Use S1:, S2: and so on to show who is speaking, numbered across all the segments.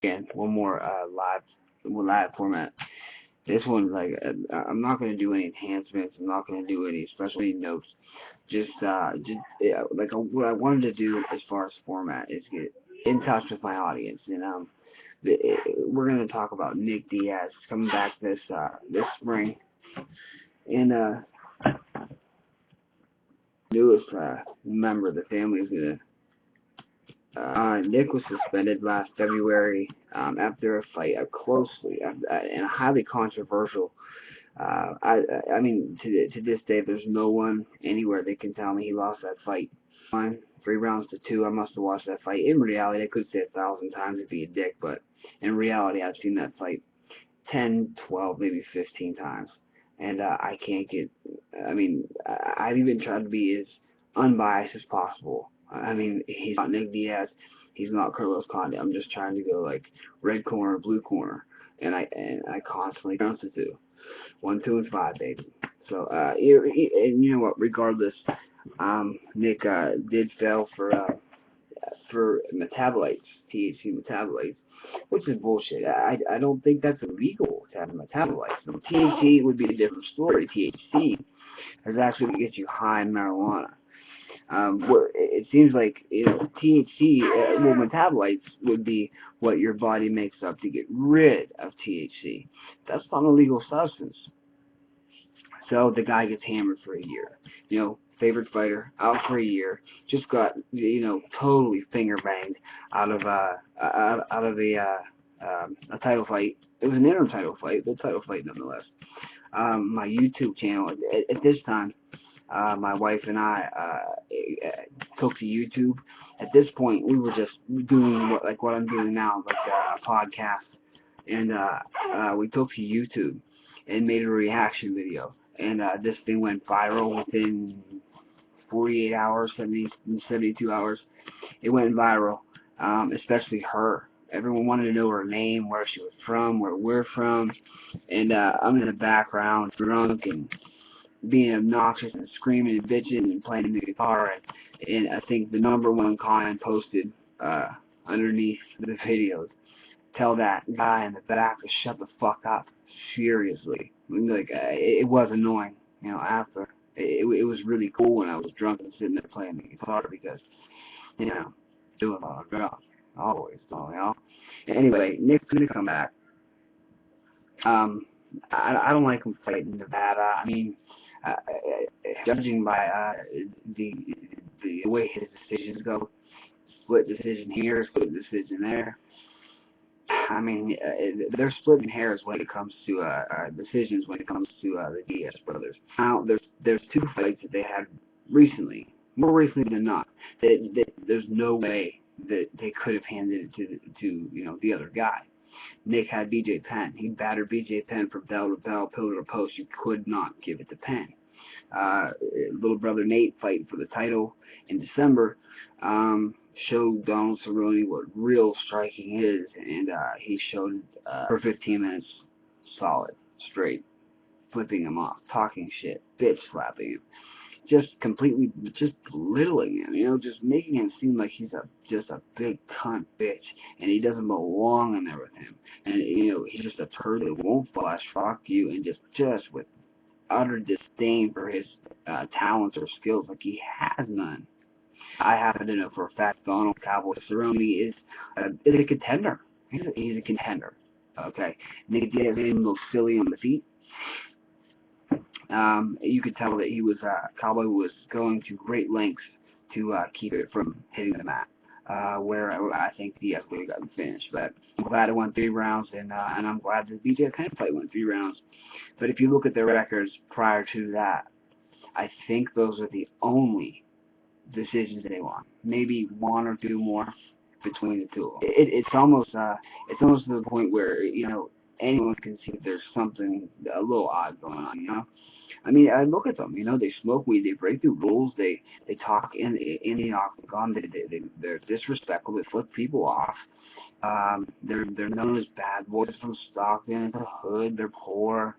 S1: again, one more live format. This one's like I'm not gonna do any enhancements. I'm not gonna do any special notes. Just yeah, like what I wanted to do as far as format is get in touch with my audience, and we're gonna talk about Nate Diaz coming back this spring, and newest member of the family is gonna. Nick was suspended last February after a fight, and a highly controversial. I mean, to this day, there's no one anywhere that can tell me he lost that fight. Fine, 3 rounds to 2. I must have watched that fight. In reality, I could say 1,000 times and be a dick, but in reality, I've seen that fight 10, 12, maybe 15 times, and I can't get. I mean, I've even tried to be as unbiased as possible. I mean, he's not Nick Diaz, he's not Carlos Condit. I'm just trying to go like red corner, blue corner, and I constantly bounce the two, 1, 2, and 5, baby. So and you know what? Regardless, Nick did fail for metabolites, THC metabolites, which is bullshit. I don't think that's illegal to have metabolites. No, THC would be a different story. THC is actually what gets you high in marijuana. Where it seems like THC, well, metabolites would be what your body makes up to get rid of THC. That's not a legal substance. So the guy gets hammered for a year. Favorite fighter out for a year. Just got totally finger banged out of a title fight. It was an interim title fight, but title fight nonetheless. My YouTube channel at this time, my wife and I took to YouTube. At this point, we were just doing what I'm doing now, like a podcast, and we took to YouTube and made a reaction video. And this thing went viral within 48 hours, 72 hours. It went viral, especially her. Everyone wanted to know her name, where she was from, where we're from. And I'm in the background, drunk and being obnoxious and screaming and bitching and playing the guitar. And I think the number one comment posted underneath the videos, tell that guy in the back to shut the fuck up. Seriously. I mean, like, it was annoying, after. It was really cool when I was drunk and sitting there playing the guitar because, doing all the girls. Always, Anyway, Nick's going to come back. I don't like him fighting Nevada. I mean, judging by the way his decisions go, split decision here, split decision there. I mean, they're splitting hairs when it comes to decisions when it comes to the Diaz brothers. Now, there's 2 fights that they had recently, more recently than not. There's no way that they could have handed it to the other guy. Nick had BJ Penn. He battered BJ Penn from bell to bell, pillar to post. You could not give it to Penn. Little brother Nate fighting for the title in December. Showed Donald Cerrone what real striking is, and he showed for 15 minutes solid, straight, flipping him off, talking shit, bitch slapping him, just belittling him, just making him seem like he's just a big cunt bitch, and he doesn't belong in there with him, and he's just a turd that won't flash, fuck you, and just with utter disdain for his talents or skills, like he has none. I happen to know for a fact Donald Cowboy Cerrone is a contender. He's a contender. Okay, Nate Diaz made him a little silly on the feet. You could tell that he was Cowboy was going to great lengths to keep it from hitting the mat. Where I think Diaz would have gotten finished, but I'm glad it went 3 rounds, and I'm glad the BJ Penn fight went 3 rounds. But if you look at their records prior to that, I think those are the only decisions they won. Maybe 1 or 2 more between the two. It's almost to the point where anyone can see there's something a little odd going on. I mean, I look at them. They smoke weed, they break the rules, they talk in the octagon, they're disrespectful, they flip people off. They're known as bad boys from Stockton, the hood, they're poor.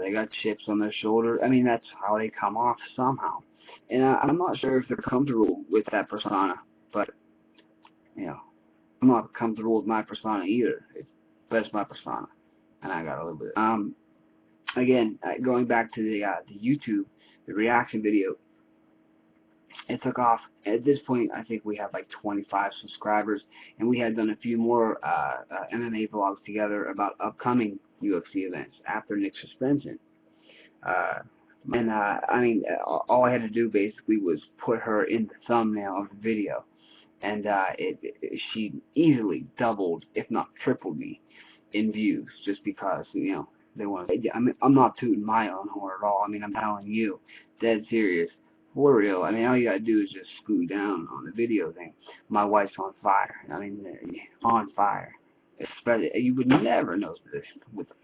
S1: They got chips on their shoulder. I mean, that's how they come off somehow. And I'm not sure if they're comfortable with that persona, but I'm not comfortable with my persona either. But it's my persona, and I got a little bit. Again, going back to the YouTube, the reaction video, it took off. At this point, I think we have like 25 subscribers, and we had done a few more MMA vlogs together about upcoming UFC events after Nick's suspension. I mean, all I had to do basically was put her in the thumbnail of the video, and she easily doubled, if not tripled me in views, just because, you know, they want to. I mean, I'm not tooting my own horn at all. I mean, I'm telling you, dead serious, for real. I mean, all you gotta do is just scoot down on the video thing. My wife's on fire. I mean, on fire. Especially, you would never know this.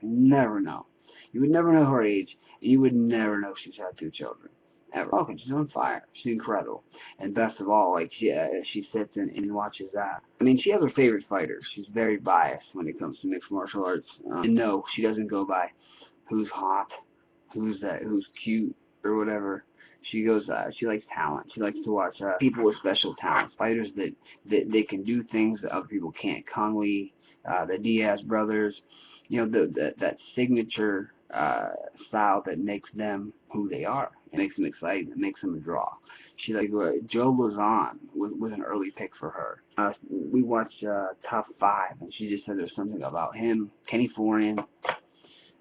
S1: Never know. You would never know her age, and you would never know she's had 2 children. Ever. Okay, she's on fire. She's incredible. And best of all, like, she sits and watches that. I mean, she has her favorite fighters. She's very biased when it comes to mixed martial arts. And no, she doesn't go by who's hot, who's cute, or whatever. She goes, she likes talent. She likes to watch people with special talents, fighters that they can do things that other people can't. Conley, the Diaz brothers, you know, that signature style that makes them who they are. It makes them exciting. It makes them a draw. She like Joe Lazan was an early pick for her. We watched Top 5, and she just said there's something about him. Kenny Florian,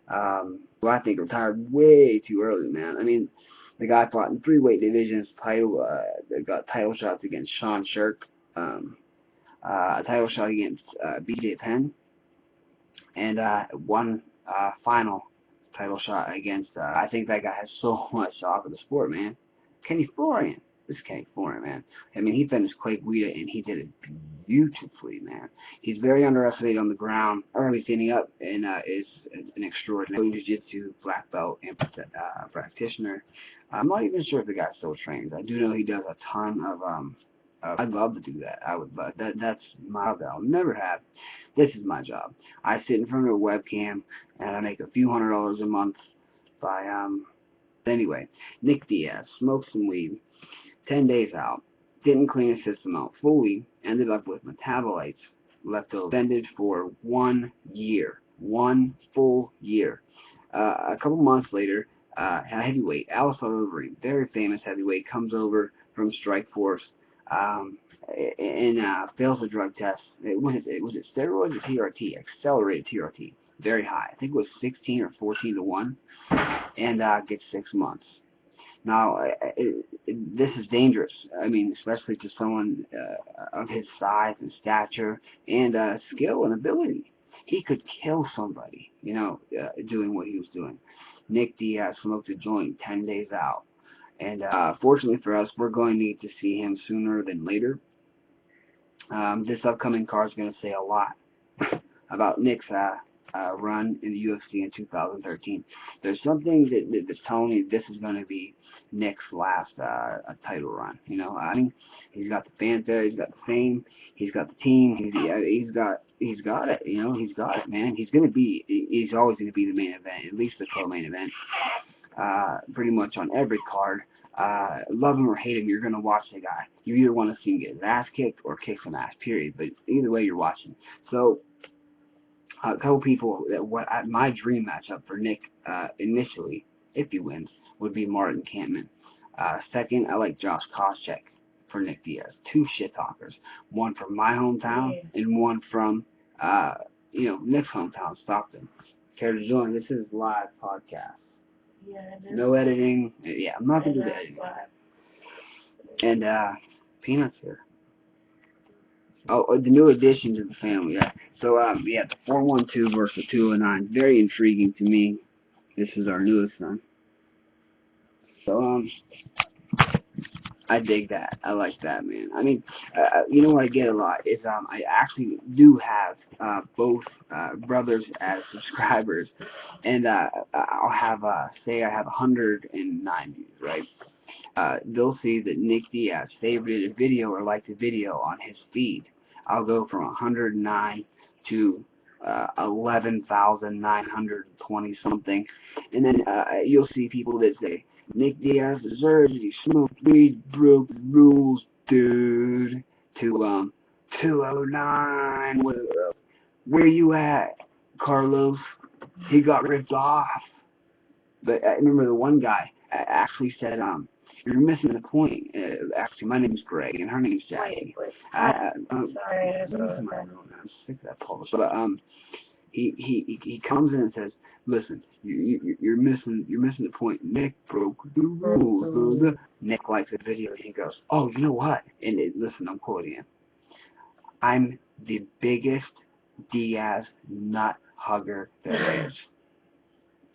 S1: who I think retired way too early, man. I mean, the guy fought in 3 weight divisions. Got title shots against Sean Shirk, a title shot against BJ Penn, and one final title shot against, I think that guy has so much to offer the sport, man. Kenny Florian. This is Kenny Florian, man. I mean, he finished Clay Guida, and he did it beautifully, man. He's very underestimated on the ground. Early standing up, and is an extraordinary jiu-jitsu black belt and practitioner. I'm not even sure if the guy still trains. I do know he does a ton of I'd love to do that. I would love that. That's my job that I'll never have. This is my job. I sit in front of a webcam and I make a few $100s a month by anyway. Nick Diaz smoked some weed, 10 days out, didn't clean his system out fully, ended up with metabolites left over, suspended for 1 year. 1 full year. A couple months later, a heavyweight, Alistair Overeem, very famous heavyweight, comes over from Strikeforce and fails the drug test. Was it steroids or TRT? Accelerated TRT. Very high. I think it was 16 or 14 to 1, and gets 6 months. Now, this is dangerous. I mean, especially to someone of his size and stature and skill and ability. He could kill somebody, you know, doing what he was doing. Nick Diaz smoked a joint 10 days out. And fortunately for us, we're going to need to see him sooner than later. This upcoming card is going to say a lot about Nick's run in the UFC in 2013. There's something that's telling me this is going to be Nick's last title run. You know, I mean, he's got the fanfare, he's got the fame, he's got the team, he's got it. You know, he's got it, man. He's always going to be the main event, at least the co-main event. Pretty much on every card. Love him or hate him, you're going to watch the guy. You either want to see him get his ass kicked or kick some ass, period. But either way, you're watching. So, a couple people, my dream matchup for Nick initially, if he wins, would be Martin Kampmann. Second, I like Josh Koscheck for Nick Diaz. 2 shit talkers. One from my hometown and one from, Nick's hometown, Stockton. Care to join? This is live podcast.
S2: Yeah,
S1: no editing. Yeah, I'm not going to do the editing. And Peanuts here. Oh, the new addition to the family. Yeah. So, the 412 versus the 209. Very intriguing to me. This is our newest son. So, I dig that. I like that, man. I mean, you know what I get a lot is I actually do have both brothers as subscribers, and I'll have say I have 109 views, right? They'll see that Nick Diaz favorited a video or liked a video on his feed. I'll go from 109 to 11,920 something, and then you'll see people that say, Nick Diaz deserves it, he smoked weed, broke the rules, dude, to 209. Where you at, Carlos? He got ripped off. But I remember the one guy actually said, you're missing the point. Actually, my name's Greg, and her name's Jacqui.
S2: Sorry,
S1: I'm sick of that Polish. But he comes in and says, listen, you're missing the point. Nick broke the rules. Nick likes the video, and he goes, oh, you know what? And listen, I'm quoting him. I'm the biggest Diaz nut hugger there is.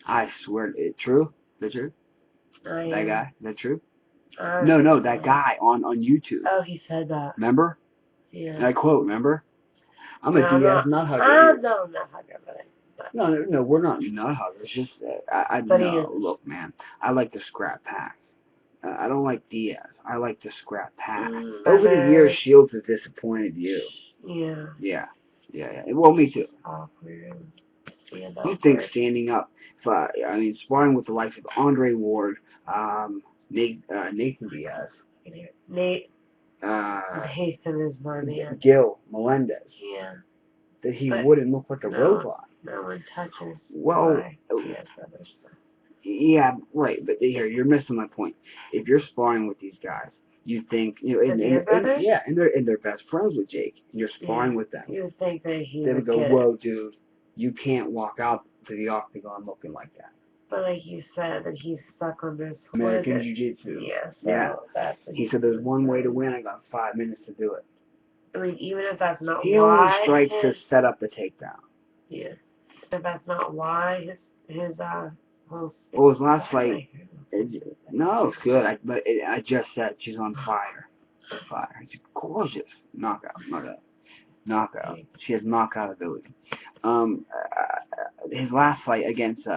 S1: I swear, true? Is that true? That guy? Is that true? No, that guy on YouTube.
S2: Oh, he said that.
S1: Remember?
S2: Yeah.
S1: And I quote, remember? I'm a Diaz nut hugger.
S2: No, I'm not hugger, but
S1: No, we're not nut huggers. Just, look, man, I like to scrap pack. I don't like Diaz. I like to scrap pack. Over the years, Shields has disappointed you.
S2: Yeah.
S1: Yeah. Well, me too.
S2: Awkward.
S1: You think standing up, sparring with the likes of Andre Ward, Nathan Diaz,
S2: Nate Hasten is my man.
S1: Gil Melendez.
S2: Yeah.
S1: That he wouldn't look like a robot.
S2: No one touches.
S1: Well, yeah, right. But here, you're missing my point. If you're sparring with these guys, you think and they're best friends with Jake, and you're sparring with them.
S2: You think that
S1: they would go, whoa, dude, you can't walk out to the octagon looking like that.
S2: But like you said, that he's stuck on this
S1: American Jiu-Jitsu.
S2: That's
S1: he said there's one way to win. I got 5 minutes to do it.
S2: I mean, even if that's not
S1: he
S2: why
S1: only strikes to set up the takedown.
S2: Yeah. If that's not why his
S1: his last fight. No, it's good. I just said she's on fire. She's gorgeous. Knockout. She has knockout ability. His last fight against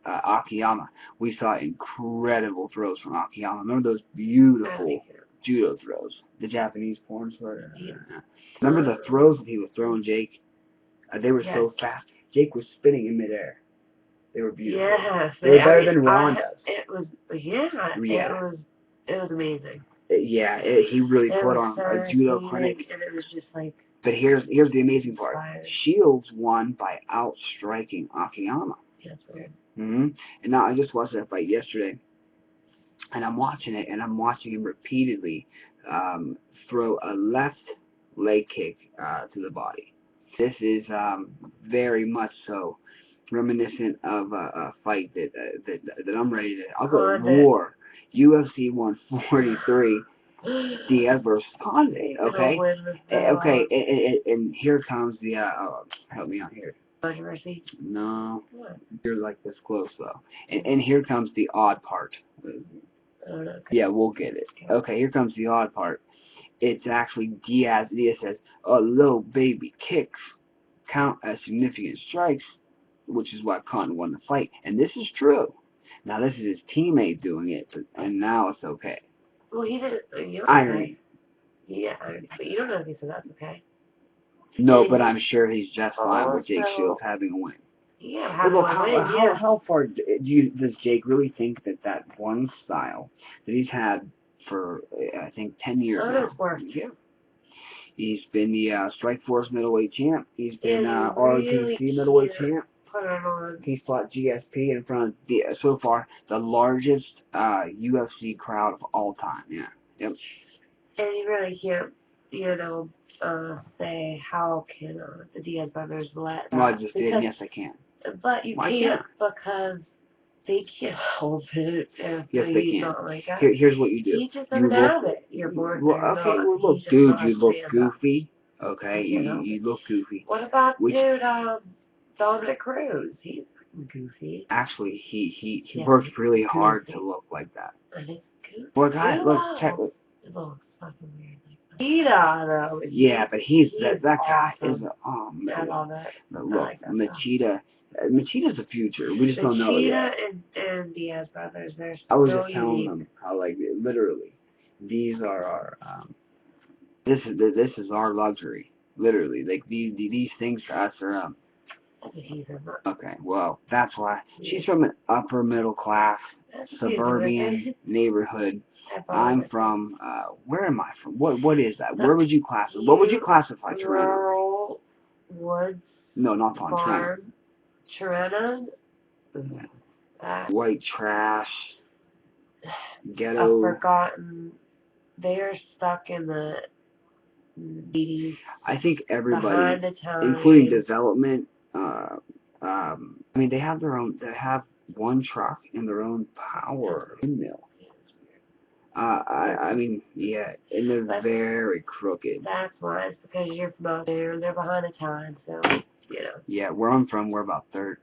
S1: Akiyama, we saw incredible throws from Akiyama. Remember those beautiful judo throws? The Japanese porn star. Remember the throws that he was throwing, Jake? They were so fast. Jake was spinning in midair. They were beautiful.
S2: Yes.
S1: They were better than Ronda's.
S2: It was amazing.
S1: He really put on a judo clinic.
S2: And it was just like.
S1: But here's the amazing part. Shields won by outstriking Akiyama.
S2: That's weird.
S1: And now I just watched that fight yesterday, and I'm watching it, and I'm watching him repeatedly throw a left leg kick to the body. This is very much so reminiscent of a fight that I'm ready to. I'll go war. UFC 143. Diaz versus Conde. Okay. And here comes the. Help me out here.
S2: Controversy?
S1: No. What? You're like this close though. And here comes the odd part. Yeah, we'll get it. Okay, here comes the odd part. It's actually Diaz. Diaz says, little baby kicks count as significant strikes, which is why Conde won the fight. And this is true. Now this is his teammate doing it, and now it's okay.
S2: Well, he didn't.
S1: Irony.
S2: Yeah, but you don't know if he said that's okay.
S1: No, but I'm sure he's just fine with Jake Shields having a win.
S2: Yeah,
S1: how far does Jake really think that one style that he's had for, I think, 10 years now? Yeah. He's been the Strikeforce middleweight champ. He's been ROTC middleweight champ. He's fought GSP in front of, so far, the largest UFC crowd of all time. Yeah. Yep.
S2: And you really can't, say how can the Diaz brothers let.
S1: Well, I just did. Yes, I can.
S2: But you can't because they can't hold it.
S1: Yes, they can.
S2: Like
S1: here's what you do.
S2: He just doesn't have it. You're born.
S1: Look, dude, you look goofy. Okay, you look goofy.
S2: What about Dominic Cruz? He's goofy.
S1: Actually, he works really hard to look like that.
S2: And it's goofy.
S1: Well, guys, look, check it.
S2: It looks fucking weird. Machida, though.
S1: Yeah, but that guy is Machida's the future. We just don't know it yet.
S2: Machida and Diaz brothers, they're
S1: I was just telling them how, like, literally, these are our this is our luxury. Literally, like these things to us are okay. Well, that's why she's from an upper middle class suburban neighborhood. I'm from, where am I from? What is that? Where would you classify? What would you classify Toronto?
S2: Rural woods.
S1: No, not Toronto.
S2: Farm. Toronto.
S1: White trash. Ghetto.
S2: Forgotten. They're stuck in the 80s.
S1: I think everybody,
S2: behind the time,
S1: including development, I mean, they have their own. They have one truck and their own power windmill. I mean, yeah, and they're very crooked.
S2: That's why. It's because you're from out there and they're behind the times, so, you know.
S1: Yeah, where I'm from, we're about 30.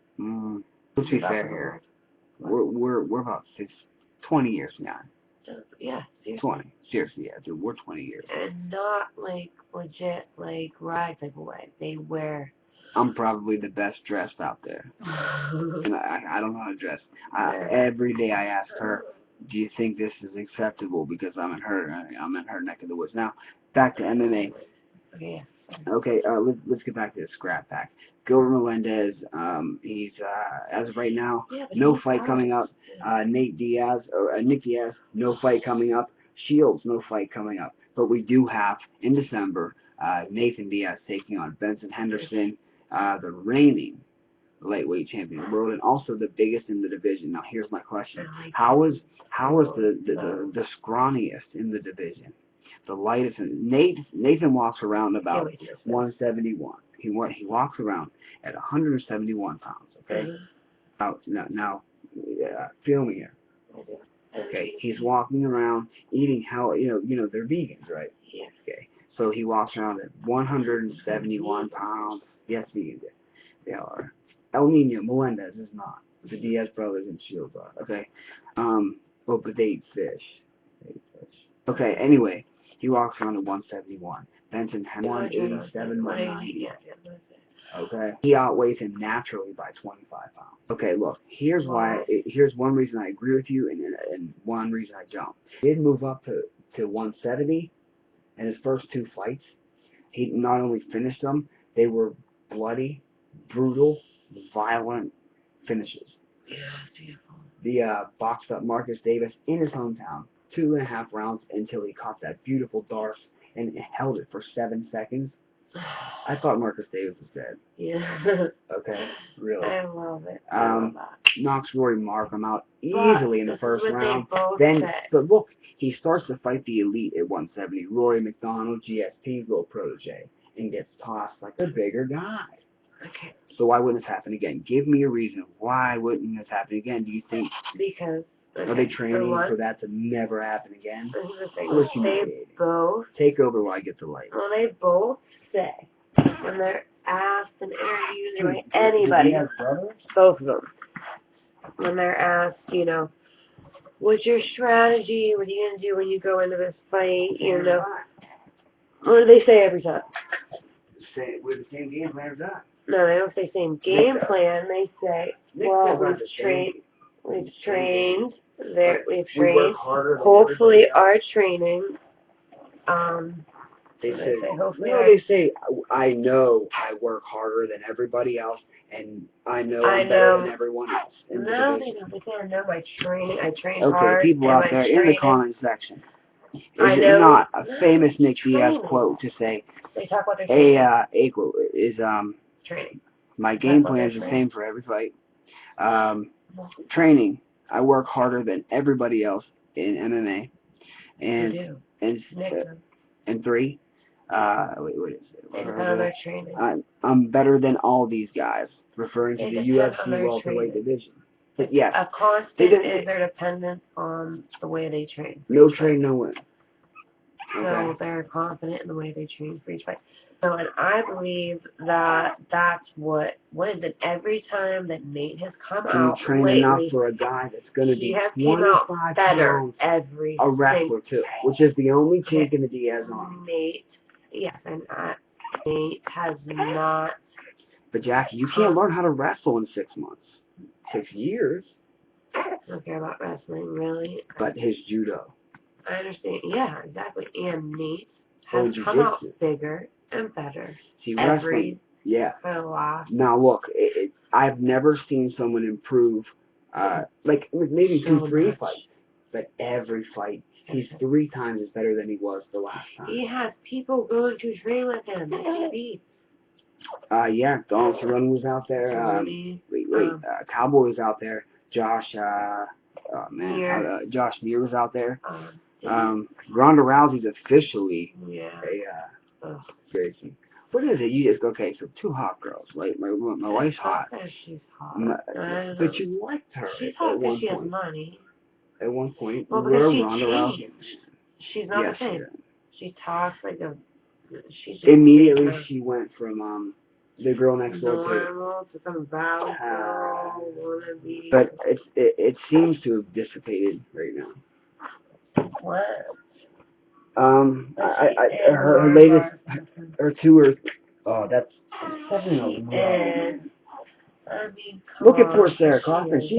S1: Let's be fair here. We're about 20 years behind.
S2: Yeah, seriously.
S1: 20. Seriously, yeah, dude, we're 20 years.
S2: And not, like, legit, like, rag type of way. They wear.
S1: I'm probably the best dressed out there. And I don't know how to dress. Every day I ask her, do you think this is acceptable? Because I'm in her neck of the woods. Now, back to MMA.
S2: Okay.
S1: Okay, let's get back to the scrap pack. Gilbert Melendez, he's as of right now, no fight coming up. Nate Diaz, or Nick Diaz, no fight coming up. Shields, no fight coming up. But we do have in December Nathan Diaz taking on Ben Henderson, the reigning lightweight champion of the world, and also the biggest in the division. Now, here's my question: How is the scrawniest in the division? The lightest. Nathan walks around about 171. He walks around at 171 pounds. Okay. Now, feel me here. Okay. He's walking around eating how you know they're vegans, right?
S2: Yeah.
S1: Okay. So he walks around at 171 pounds. Yes, vegans. They are. El Nino Melendez is not. The Diaz brothers and Shields are. Okay. But they eat fish. Okay. Anyway. He walks around at 171. Benson had 187, 190. Okay. He outweighs him naturally by 25 pounds. Okay, look, here's one reason I agree with you and one reason I don't. He did move up to 170 in his first two fights. He not only finished them, they were bloody, brutal, violent finishes.
S2: Yeah,
S1: the boxed up Marcus Davis in his hometown, 2.5 rounds until he caught that beautiful Darce and held it for 7 seconds. I thought Marcus Davis was dead.
S2: Yeah.
S1: Okay, really.
S2: I love it.
S1: Knocks Rory Markham out easily in the first round.
S2: Then,
S1: but look, he starts to fight the elite at 170. Rory MacDonald, GSP's little protege, and gets tossed like a bigger guy.
S2: Okay.
S1: So why wouldn't this happen again? Give me a reason. Why wouldn't this happen again? Do you think?
S2: Because. Okay.
S1: Are they training for that to never happen again?
S2: They both
S1: take over while I get the light.
S2: Well, they both say when they're asked in interviews by anybody, both of them, when they're asked, you know, what's your strategy? What are you gonna do when you go into this fight? You know, what do they say every time?
S1: Say we're the same game plan as that.
S2: No, they don't say same game plan. They say, well, we've trained. Hopefully our training.
S1: They say I know I work harder than everybody else, and I know I'm better than everyone else.
S2: No, they don't. They say I know my training. I train
S1: hard. Okay, people out there in the comment section. Is it not a famous Nick Diaz quote to say?
S2: They talk about their training.
S1: quote is
S2: training.
S1: My game plan is the same for every fight. Training. I work harder than everybody else in MMA. And 3. What is it? I'm better than all these guys, referring to the UFC welterweight division. But yes,
S2: a constant is their dependence on the way they train.
S1: No train, no win.
S2: So they're confident in the way they train for each fight. So, and I believe that that's what is it? Every time that Nate has come out
S1: you train enough for a guy that's going to be 25 pounds,
S2: every
S1: a wrestler too, which is the only chink in the Diaz army.
S2: Nate, yes, and Nate has not.
S1: But Jacqui, you can't learn how to wrestle in 6 months, 6 years.
S2: I don't care about wrestling, really.
S1: But his judo.
S2: I understand. Yeah, exactly. And Nate has come out bigger and better.
S1: See, wrestling,
S2: for the last.
S1: Now look, I've never seen someone improve like maybe
S2: So
S1: 2-3
S2: much.
S1: fights, but every fight he's 3 times as better than he was the last time.
S2: He has people going to train with him. That he beats.
S1: Yeah, Donald Cerrone was out there. Cowboy was out there. Josh Neer was out there. Ronda Rousey's officially a crazy. What is it? You just okay? So 2 hot girls. Like my wife's hot.
S2: She's hot.
S1: But you liked her.
S2: She's hot because she has money.
S1: At one point,
S2: well,
S1: you're
S2: because
S1: Ronda Rousey.
S2: She's not the same. She talks like a. She's just
S1: immediately she went from the girl next door
S2: to some valley girl, wannabe.
S1: But it seems to have dissipated right now.
S2: What?
S1: Her latest, her 2 or that's 7
S2: I mean,
S1: look at poor Sarah Kaufman. She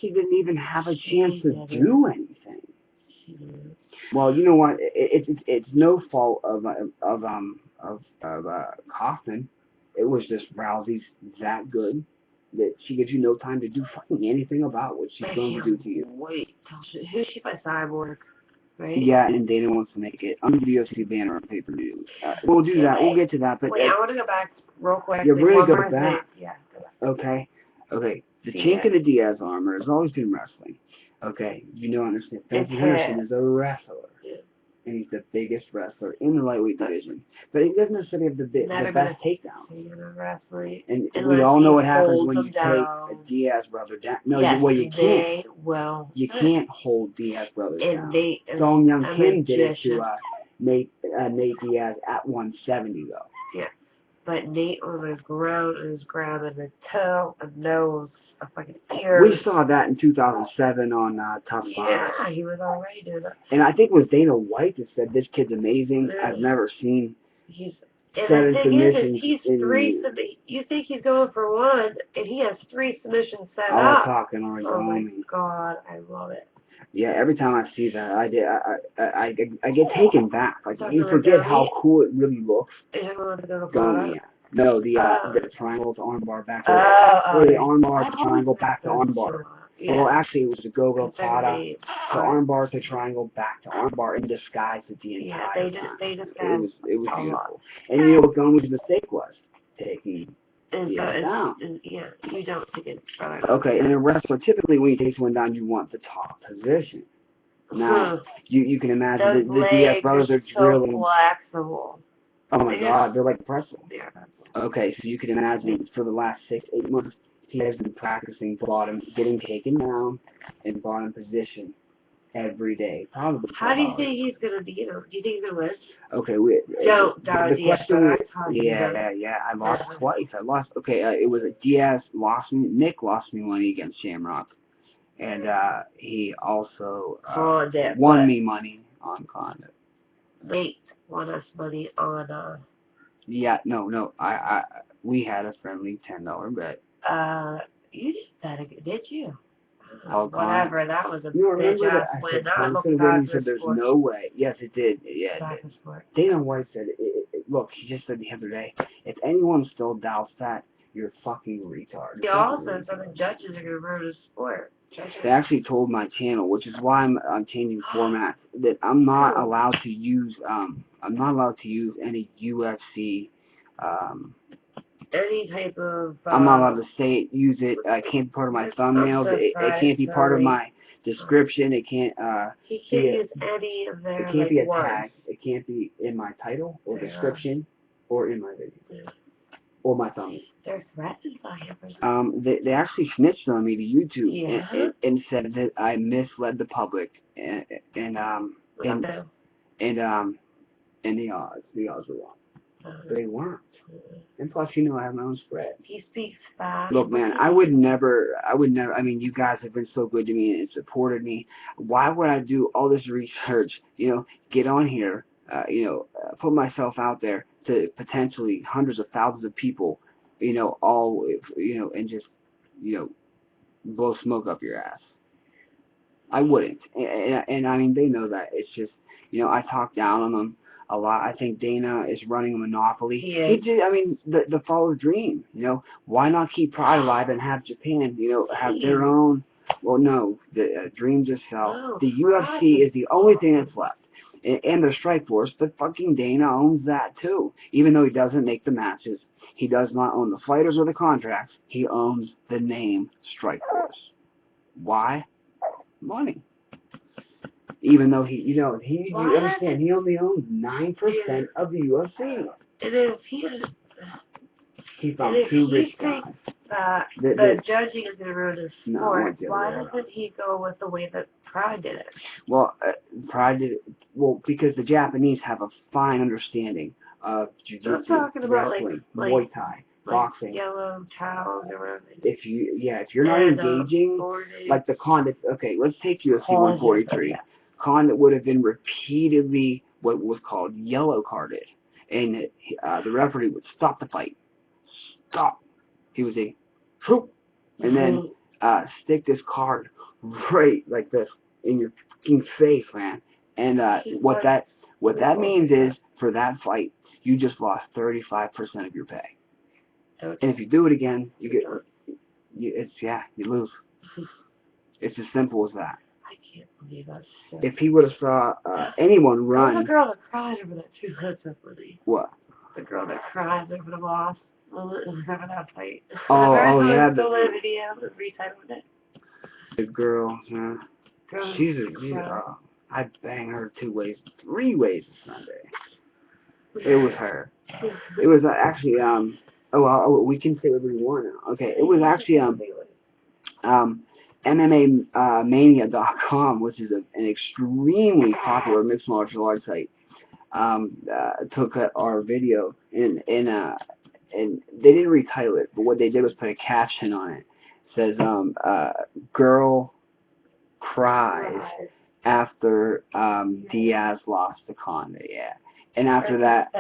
S1: didn't even have a chance to do anything. Well, you know what? It's no fault of Kaufman. It was just Rousey's that good that she gives you no time to do fucking anything about what she's going to do to you.
S2: Wait, who's she by Cyborg? Right?
S1: Yeah, and Dana wants to make it under the UFC banner on pay-per-view. We'll do that. We'll get to that. But
S2: wait, I want to go back real quick.
S1: You're really go back.
S2: Yeah, go back.
S1: Okay. The chink in the Diaz armor has always been wrestling. Okay, you don't understand. Ben Henderson is a wrestler. Yeah. And he's the biggest wrestler in the lightweight division. But he doesn't necessarily have the best takedown. And we all know what happens when you take a Diaz brother down. No, you can't. You can't hold Diaz brothers down. Song Young Kim did it to Nate Diaz at 170 though.
S2: Yeah. But Nate on the ground is grabbing a toe, a nose, a fucking ear.
S1: We saw that in 2007 on Tough 5.
S2: Yeah, he was already doing that.
S1: And I think it was Dana White that said, this kid's amazing. I've never seen
S2: and the thing is he's 3 you think he's going for 1, and he has 3 submissions set up.
S1: Talking
S2: oh my God, I love it.
S1: Yeah, every time I see that, I get taken back. Like you forget how cool it really looks. No, the triangle to armbar back to the armbar to triangle back to armbar. Yeah. Well, actually, it was the go-go plata to armbar to triangle back to armbar in disguise at the entire time. It was beautiful. And you know what Gome's mistake was? Taking down.
S2: Yeah, you don't take it.
S1: Okay, and a wrestler, typically when you take someone down, you want the top position. Now, you can imagine the Diaz brothers are drilling.
S2: Flexible.
S1: Oh my God, they're like pretzel. Okay, so you can imagine for the last 6-8 months, he has been practicing bottom, getting taken down in bottom position every day. Probably.
S2: How do you think he's gonna beat him? Do you think he's gonna win?
S1: Okay,
S2: the
S1: question. Yeah. I lost twice. Okay, it was a Diaz lost me. Nick lost me money against Shamrock, and he also won me money on Condit.
S2: Nate won us money on.
S1: Yeah, no. We had a friendly $10 bet.
S2: You just bet it, did you?
S1: Whatever,
S2: that was a bitch ass win.
S1: He said there's no way. Yes, it did. Yeah, it did. Dana White said, look, he just said the other day, if anyone still doubts that, you're a fucking retard.
S2: He also said the judges are going to ruin the sport.
S1: They actually told my channel, which is why I'm changing formats, that I'm not allowed to use any UFC
S2: any type of
S1: I'm not allowed to use it. It can't be part of my thumbnails. It can't be part of my description. It can't
S2: he can't use any of their
S1: it can't be a tag. It can't be in my title or description or in my video. Or my thumbnail.
S2: They're threatened by him.
S1: They actually snitched on me to YouTube and said that I misled the public and the odds were wrong. They weren't. And plus, I have my own spread.
S2: He speaks fast.
S1: Look, man, I would never, I mean, you guys have been so good to me and supported me. Why would I do all this research, get on here, put myself out there to potentially hundreds of thousands of people, and just, blow smoke up your ass? I wouldn't. And I mean, they know that. It's just, I talk down on them. a lot. I think Dana is running a monopoly.
S2: He is.
S1: I mean, the Fall of Dream. You know, why not keep Pride alive and have Japan? You know, have their own. Well, no, the Dream just fell.
S2: No,
S1: the UFC is the only thing that's left. And their Strike Force, but fucking Dana owns that too. Even though he doesn't make the matches, he does not own the fighters or the contracts. He owns the name Strike Force. Why? Money. Even though you understand, he only owns 9% of the UFC.
S2: And if
S1: He found two rich guys.
S2: The judging is going to ruin his sport, why doesn't he go with the way that Pride did it?
S1: Well, Pride did it, because the Japanese have a fine understanding of jiu-jitsu, wrestling, Muay Thai, boxing.
S2: Yellow towels or whatever.
S1: If you're not engaging, like the Khan, okay, let's take UFC 143. Khan that would have been repeatedly what was called yellow carded, and the referee would stop the fight. Stop. He would say, "Troop," and then stick this card right like this in your fucking face, man. And what that means is, for that fight, you just lost 35% of your pay. And if you do it again, you lose. It's as simple as that.
S2: I can't believe that.
S1: If he would have saw anyone run...
S2: There was a girl that cried over that too. That's so funny.
S1: What?
S2: The girl that cried over the loss. Over that fight.
S1: Oh, yeah.
S2: The video, the retitled it.
S1: The girl, she's I'd bang her 3 ways Sunday. It was her. It was actually, we can say whatever we want now. Okay, it was actually, MMAmania.com, which is an extremely popular mixed martial arts site, took our video and they didn't retitle it, but what they did was put a caption on it. It says, girl cries after Diaz lost to Conde, yeah. And after that,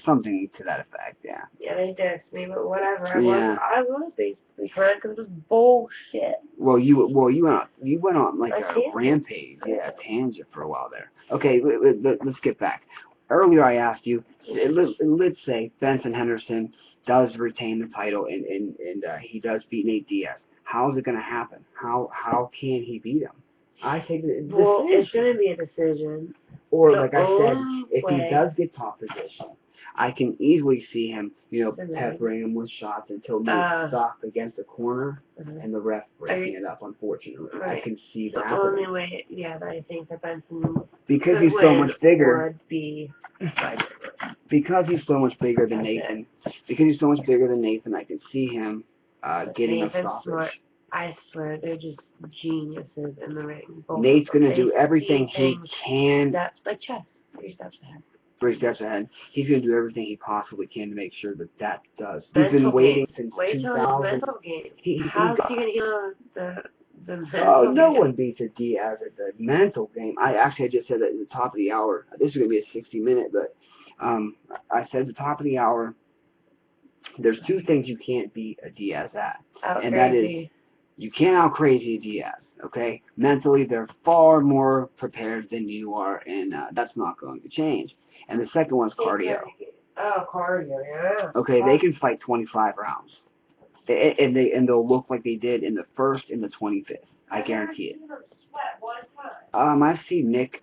S1: something to that effect, yeah.
S2: Yeah, they dissed me, but whatever. I was basically crying because it was bullshit.
S1: Well, you went on like a rampage, a tangent for a while there. Okay, let's get back. Earlier I asked you, let's say Ben Henderson does retain the title and he does beat Nate Diaz. How is it going to happen? How can he beat him? I think it's
S2: going to be a decision.
S1: Or like I said, if he does get top position, I can easily see him, peppering him with shots until Nate's stopped against the corner and the ref breaking it up. Unfortunately, I can see that.
S2: The only way, that I think that Benson
S1: because he's so much bigger.
S2: Would be
S1: because he's so much bigger than Nathan. Because he's so much bigger than Nathan, I can see him getting a stoppage.
S2: Smart. I swear, they're just geniuses in the ring.
S1: Nate's going to do everything he can.
S2: That's like chess. 3 steps ahead.
S1: 3 steps ahead. He's going to do everything he possibly can to make sure that does. He's been waiting since 2000.
S2: Wait till his mental game. How's he going to heal the mental game?
S1: No one beats a Diaz at the mental game. I just said that at the top of the hour. This is going to be a 60-minute, but I said at the top of the hour, there's 2 things you can't beat a Diaz at. And that is, you can't out-crazy a Diaz, okay? Mentally, they're far more prepared than you are, and that's not going to change. And the second one's cardio.
S2: Oh, cardio, yeah.
S1: Okay, they can fight 25 rounds. And they'll look like they did in the 1st and the 25th. I guarantee it. I've seen Nick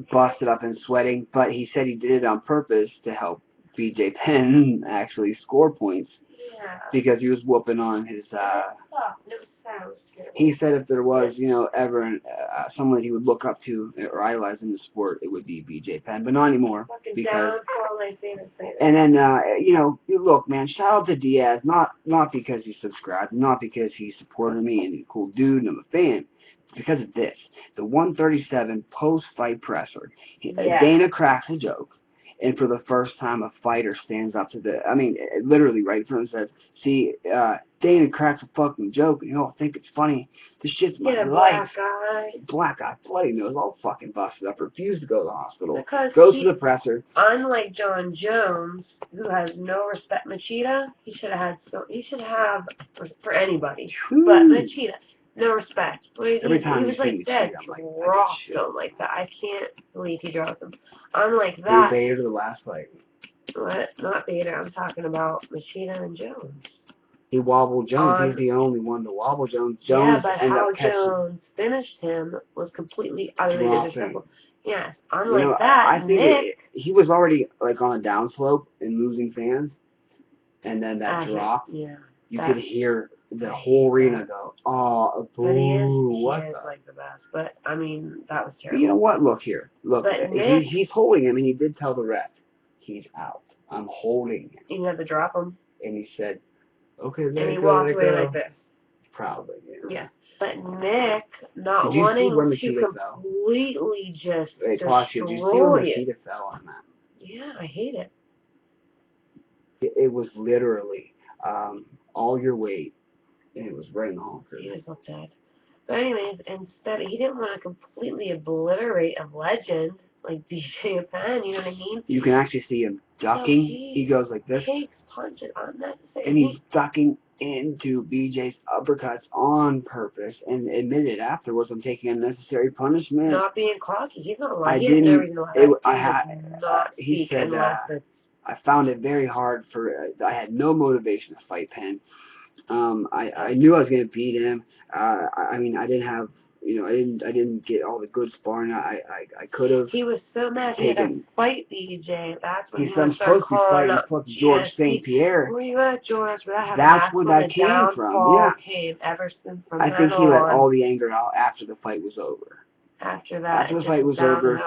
S1: busted up and sweating, but he said he did it on purpose to help BJ Penn actually score points. Yeah. Because he was whooping on his. He said if there was, ever someone he would look up to or idolize in the sport, it would be BJ Penn, but not anymore. And then, look, man, shout out to Diaz, not because he subscribed, not because he supported me and he's a cool dude and I'm a fan. It's because of this. The 137 post-fight presser. Dana cracks a joke. And for the first time, a fighter stands up to literally right in front of him says, see, Dana cracks a fucking joke, and you don't think it's funny. This shit's my life. Black eye, bloody nose, all fucking busted up, refused to go to the hospital. Goes to the presser.
S2: Unlike John Jones, who has no respect, Machida, he should have for anybody. But Machida, No respect. But
S1: Every time
S2: he was like dead, dropped him like that. I can't believe he dropped him. I'm like that.
S1: Bader to the last fight.
S2: What? Not Bader. I'm talking about Machida and Jones.
S1: He wobbled Jones. He's the only one to wobble Jones. Jones
S2: but how Jones finished him was completely utterly disrespectful. Yes, unlike that,
S1: I think he was already like on a downslope and losing fans, and then that drop. You could hear the whole arena go, "Oh, boo!"
S2: He is like the best, but I mean that was terrible.
S1: But you know what? Look here. Look, he's holding him, and he did tell the ref, "He's out. I'm holding him."
S2: You had to drop him.
S1: And he said, "Okay, there
S2: and he walked away like this.
S1: Proudly,
S2: yeah. But Nick, not wanting to completely just destroy it.
S1: Did you see where Machida fell on that?
S2: Yeah, I hate it.
S1: It was literally all your weight, and it was right in the home.
S2: He just looked dead. But anyways, instead, he didn't want to completely obliterate a legend like DJ Penn, you know what I mean?
S1: You can actually see him ducking. He goes like this.
S2: Takes punches unnecessary.
S1: And he's ducking into BJ's uppercuts on purpose and admitted afterwards, "I'm taking unnecessary punishment."
S2: Not being cocky. He's not lying.
S1: He said, "I found it very hard I had no motivation to fight Penn. I knew I was going to beat him. I mean, I didn't have, I didn't get all the good sparring I could have."
S2: He was so mad he had to fight BJ. That's when
S1: he's supposed to be fighting George St. Pierre.
S2: Where you at, George?
S1: That's where that came from. Yeah.
S2: Came ever since from
S1: I think he let all the anger out after the fight was over.
S2: After that,
S1: after the fight was over,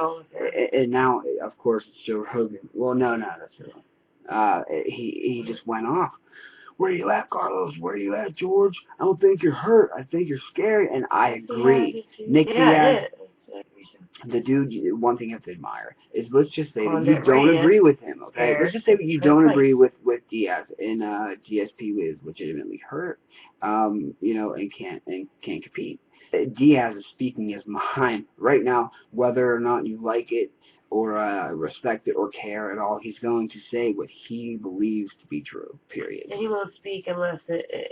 S1: and now, of course, it's Joe Rogan. Well, no, that's wrong. He just went off. "Where you at, Carlos? Where you at, George? I don't think you're hurt. I think you're scary." And I agree. Nick Diaz, the dude, one thing you have to admire is, let's just say that you don't agree with him, okay? Let's just say that you don't agree with Diaz, and GSP is legitimately hurt, and can't compete. Diaz is speaking his mind right now, whether or not you like it or respect it or care at all. He's going to say what he believes to be true, period.
S2: And he won't speak unless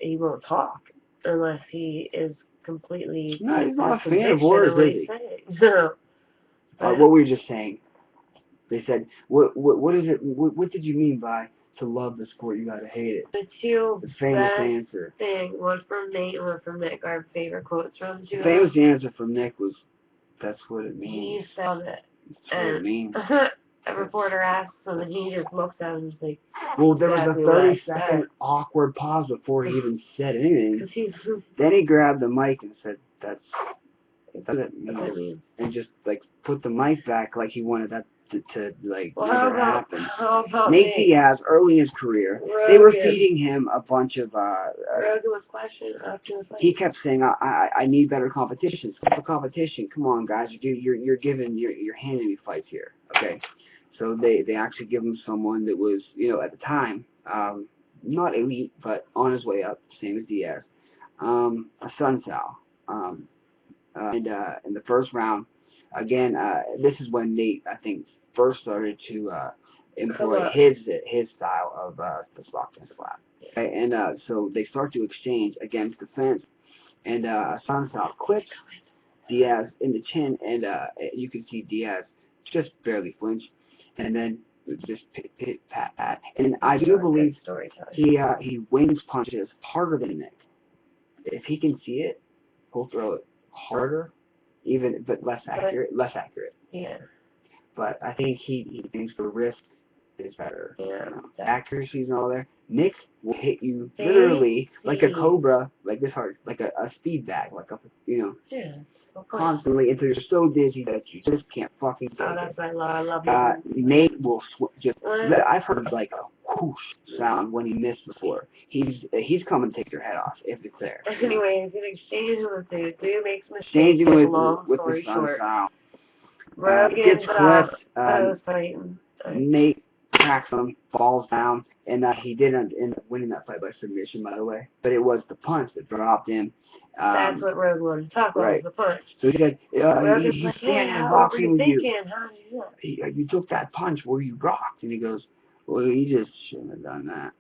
S2: he won't talk, unless he is completely...
S1: No, he's not a fan of words, is he?
S2: No.
S1: What were you just saying? They said, what is it? What did you mean by to love the sport, you gotta hate it?
S2: The two
S1: famous answer.
S2: One from Nate and one from Nick, our favorite quotes from the
S1: famous answer from Nick was, "That's what it means."
S2: He said it.
S1: That's what it means.
S2: A reporter asked him, and he just looked at him and was like,
S1: well, there was a 30-second awkward pause before he even said anything. Then he grabbed the mic and said, "That's what it means," and just like put the mic back like he wanted that to never happen. Nate Diaz, early in his career, they were feeding him a bunch of
S2: Rogan was questioned after the fight.
S1: He kept saying, I need better competition. For competition, come on guys, you're handing me fights here. Okay. So they actually give him someone that was, at the time, not elite, but on his way up, same as Diaz. A Sun Sal. And in the first round, again, this is when Nate, I think, first started to employ his style of the Stockton slap. Okay? And so they start to exchange against the fence, and Sansal quick Diaz in the chin, and you can see Diaz just barely flinch, and then just pit, pat. And I do believe he wings punches harder than Nick. If he can see it, he'll throw it harder, but less accurate.
S2: Yeah.
S1: But I think he thinks the risk is better.
S2: Yeah.
S1: The accuracy is all there. Nick will hit you literally like a cobra, like this hard, like a speed bag, like a,
S2: Yeah.
S1: Constantly until you're so dizzy that you just can't fucking take
S2: it. I love
S1: Nate will I've heard like a whoosh sound when he missed before. He's coming to take your head off if it's there.
S2: Anyways, in exchange with the dude makes mistakes.
S1: Exchanging with the Sun Sal. Gets clipped. Nate cracks him, falls down, and he did end up winning that fight by submission, by the way. But it was the punch that dropped him.
S2: That's what Rogue wanted to talk about, was the punch.
S1: So he said, he's standing in boxing with you.
S2: How did you do that?
S1: You took that punch where you rocked. And he goes, well, you just shouldn't have done that.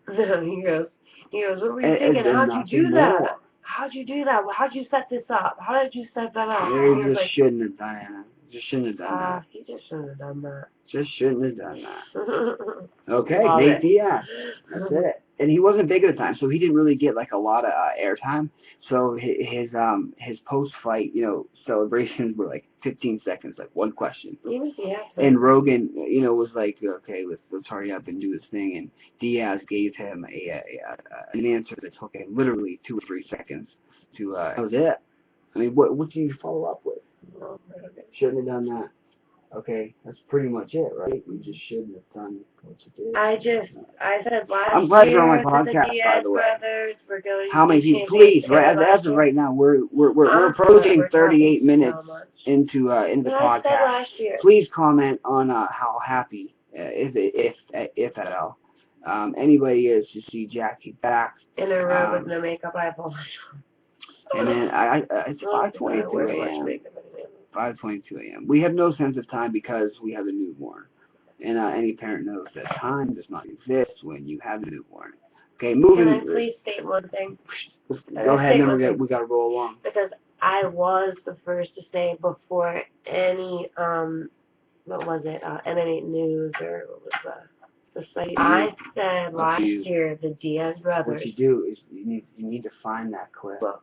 S2: No, he goes, what were you thinking? How'd you do that? how'd you do that? How'd you set this up? How did you set that up?
S1: You just shouldn't have done it. Just shouldn't have done that.
S2: He just shouldn't have done that.
S1: Just shouldn't have done that. Okay,
S2: Love
S1: Nate
S2: it.
S1: Diaz. That's it. And he wasn't big at the time, so he didn't really get like a lot of airtime. So his post-fight, celebrations were like 15 seconds, like one question. And Rogan, was like, okay, let's hurry up and do this thing. And Diaz gave him an answer that took him literally 2 or 3 seconds to. That was it. I mean, what do you follow up with? Shouldn't have done that. Okay, that's pretty much it, right? You just shouldn't have done what you did.
S2: I said last
S1: I'm glad you're
S2: year
S1: on my podcast,
S2: the Diaz
S1: by the way.
S2: brothers were going
S1: How many people? Please, right as of right now, we're approaching 38 minutes into the podcast.
S2: I said last year.
S1: Please comment on how happy, if at all, anybody is to see Jacqui back
S2: in a row with no makeup. I apologize.
S1: And then it's 5:22 a.m. 5:22 a.m. We have no sense of time because we have a newborn. And any parent knows that time does not exist when you have a newborn. Okay, moving.
S2: Can I please state one thing?
S1: Go ahead, and then we got to roll along.
S2: Because I was the first to say before any, what was it, MMA News, or what was the site? I said last year the Diaz brothers.
S1: What you do is you need to find that clip.
S2: Well,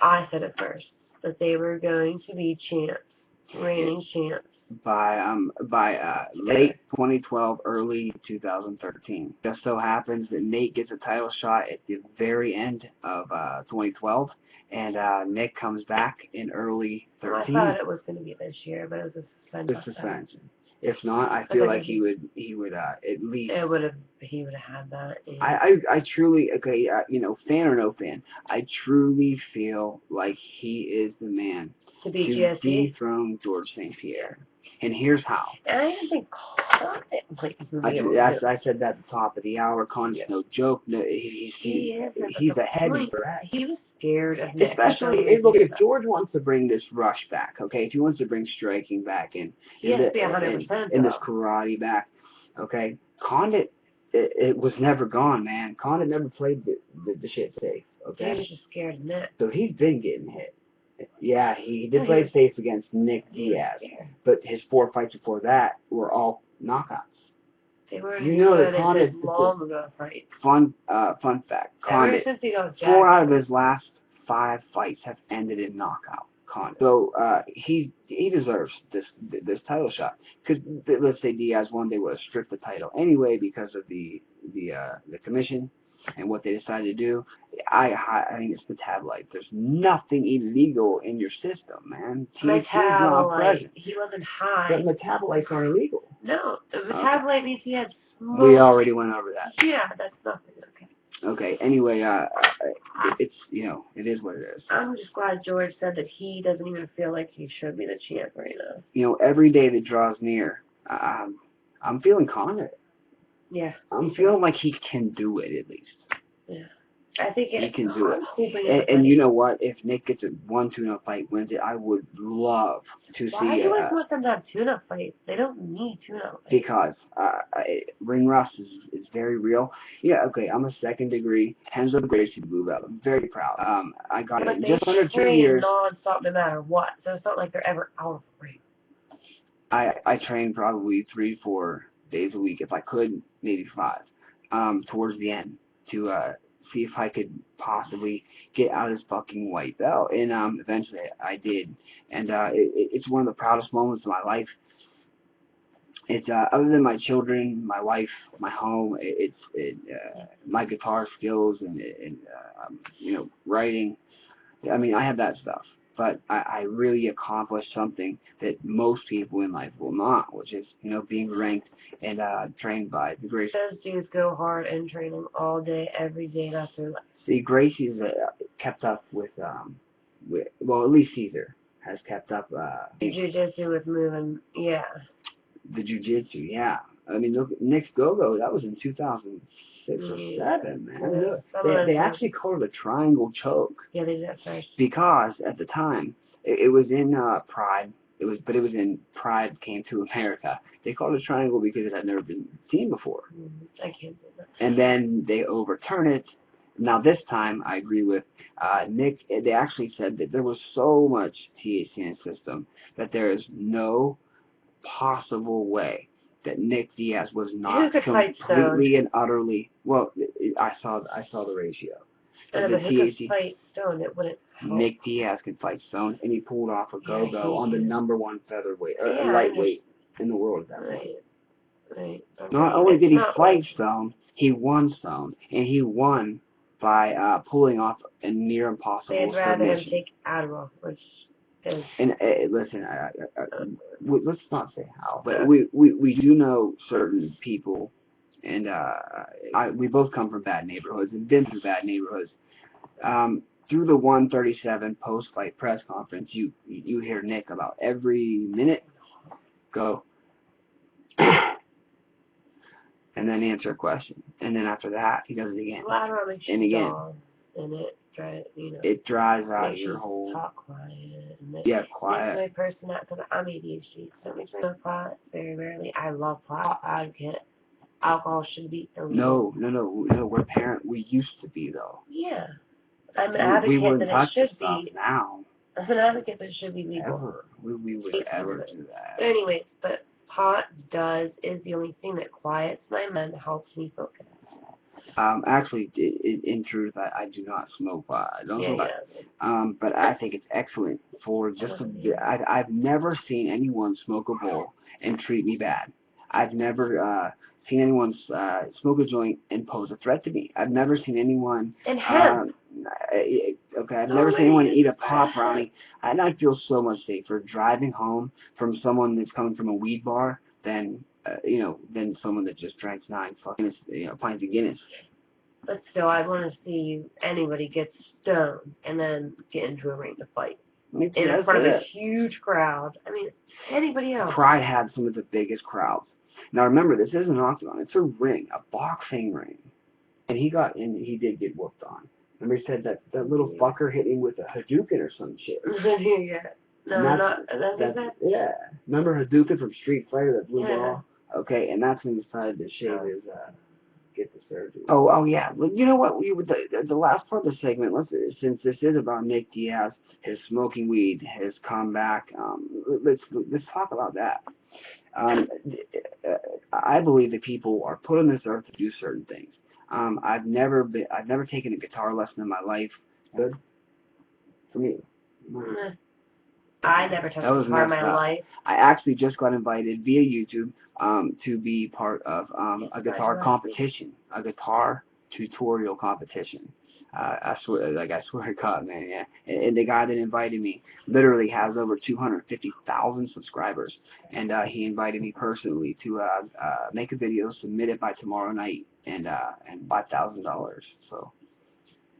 S2: I said it first, that they were going to be champs, reigning champs.
S1: By late 2012, early 2013. Just so happens that Nate gets a title shot at the very end of 2012, and Nick comes back in early 13.
S2: Well, I thought it was going to be this year, but it was a suspension.
S1: If not, I feel like he would at least.
S2: He would have had that.
S1: I truly, fan or no fan, I truly feel like he is the man
S2: to
S1: dethrone George St. Pierre. And here's how.
S2: And I didn't think
S1: I said that at the top of the hour. Condit's no joke. No, he's a heavy threat.
S2: He was scared of Nick.
S1: Especially, look, if George wants to bring this rush back, okay, if he wants to bring striking back and
S2: he has to be 100%,
S1: and this karate back, okay, Condit, it was never gone, man. Condit never played the shit safe, okay?
S2: He was just scared of Nick.
S1: So he's been getting hit. Yeah, he did play safe against Nick Diaz, but his 4 fights before that were all knockouts.
S2: They were
S1: that Condit,
S2: long ago fight.
S1: Fun fact. Condit, 4 out of his last 5 fights have ended in knockout. Condit. So he deserves this title shot. Because let's say Diaz won, they would have stripped the title anyway because of the commission and what they decided to do. I think it's metabolite. There's nothing illegal in your system, man. THC is not present.
S2: He wasn't high.
S1: But metabolites aren't illegal.
S2: No, metabolite means he had smoke.
S1: We already went over that.
S2: Yeah, that's nothing. Okay.
S1: Okay. Anyway, it's it is what it is.
S2: I'm just glad George said that he doesn't even feel like he should be the champ right now.
S1: Every day that draws near, I'm feeling confident.
S2: Yeah.
S1: I'm feeling like he can do it at least.
S2: Yeah. I think
S1: he can do it. And you know what? If Nick gets a 1 tune-up fight, wins it, I would love to see.
S2: Why do you want them to have tune-up fights? They don't need tune-up fights.
S1: Because ring rust is very real. Yeah, okay, I'm a second degree Henzo Gracie blue belt. I'm very proud. I got it in just under 2 years.
S2: Non-stop no matter what, so it's not like they're ever out of the ring.
S1: I train probably 3-4 days a week, if I could, maybe 5, towards the end to see if I could possibly get out of this fucking white belt. And eventually I did. And it's one of the proudest moments of my life. It's other than my children, my wife, my home, my guitar skills and writing. I mean, I have that stuff. But I really accomplished something that most people in life will not, which is, being ranked and trained by the Gracie.
S2: Those dudes go hard in training all day, every day. That's their life.
S1: See, Gracie's kept up with, at least Caesar has kept up.
S2: Jiu-jitsu with moving, yeah.
S1: The jiu-jitsu, yeah. I mean, look, Nick's Go-Go, that was in 2006 or 7, man. Yeah. They actually called it a triangle choke.
S2: Yeah, they did that first.
S1: Because at the time, it was in Pride. It was in Pride came to America. They called it a triangle because it had never been seen before.
S2: I can't do that.
S1: And then they overturn it. Now this time, I agree with Nick. They actually said that there was so much THC in the system that there is no possible way that Nick Diaz was not completely and utterly. Well, I saw the ratio.
S2: But who could fight Stone? It wouldn't help.
S1: Nick Diaz can fight Stone, and he pulled off a go-go on the #1 featherweight or lightweight in the world at that point.
S2: Right.
S1: Not only did he fight Stone, he won Stone, and he won by pulling off a near impossible submission.
S2: They'd rather him take Adderall, which is...
S1: And listen, let's not say how, but we do know certain people, and we both come from bad neighborhoods and been through bad neighborhoods. Through the 137 post-fight press conference, you hear Nick about every minute go, and then answer a question, and then after that he does it again, and again,
S2: and
S1: it dries out your whole.
S2: Talk quiet.
S1: Quiet.
S2: Makes my person not, because I'm ADHD, so it makes me pot very rarely. I love pot. I get alcohol should be illegal.
S1: No. We used to be though.
S2: Yeah. I'm an advocate that it should be.
S1: Now.
S2: I'm an advocate that it should be legal.
S1: Ever. We would ever do that.
S2: But anyways, pot is the only thing that quiets my mind, helps me focus.
S1: Actually, in truth, I do not smoke pot. I don't smoke pot. But I think it's excellent for just. I've never seen anyone smoke a bowl and treat me bad. I've never seen anyone smoke a joint and pose a threat to me. I've never seen anyone.
S2: And hemp.
S1: I've never seen anyone eat a pot brownie, and I feel so much safer driving home from someone that's coming from a weed bar than someone that just drank 9 fucking pints of Guinness.
S2: But still, I want to see anybody get stoned and then get into a ring to fight in front of a huge crowd. I mean, anybody else.
S1: Pride had some of the biggest crowds. Now remember, this isn't an octagon; it's a ring, a boxing ring, and he did get whooped on. Remember, he said that little fucker hit him with a Hadouken or some shit.
S2: Yeah. No,
S1: yeah. Remember Hadouken from Street Fighter, that blue ball? Okay, and that's when he decided to shave his, get the surgery. Oh yeah. Well, you know what? The last part of the segment, since this is about Nick Diaz, his smoking weed, his comeback, let's talk about that. I believe that people are put on this earth to do certain things. I've never taken a guitar lesson in my life. Good for me.
S2: I never took a guitar in my life.
S1: I actually just got invited via YouTube to be part of a guitar competition, a guitar tutorial competition. I swear to God, man, yeah. And the guy that invited me literally has over 250,000 subscribers, and he invited me personally to make a video, submit it by tomorrow night, and $5,000. So.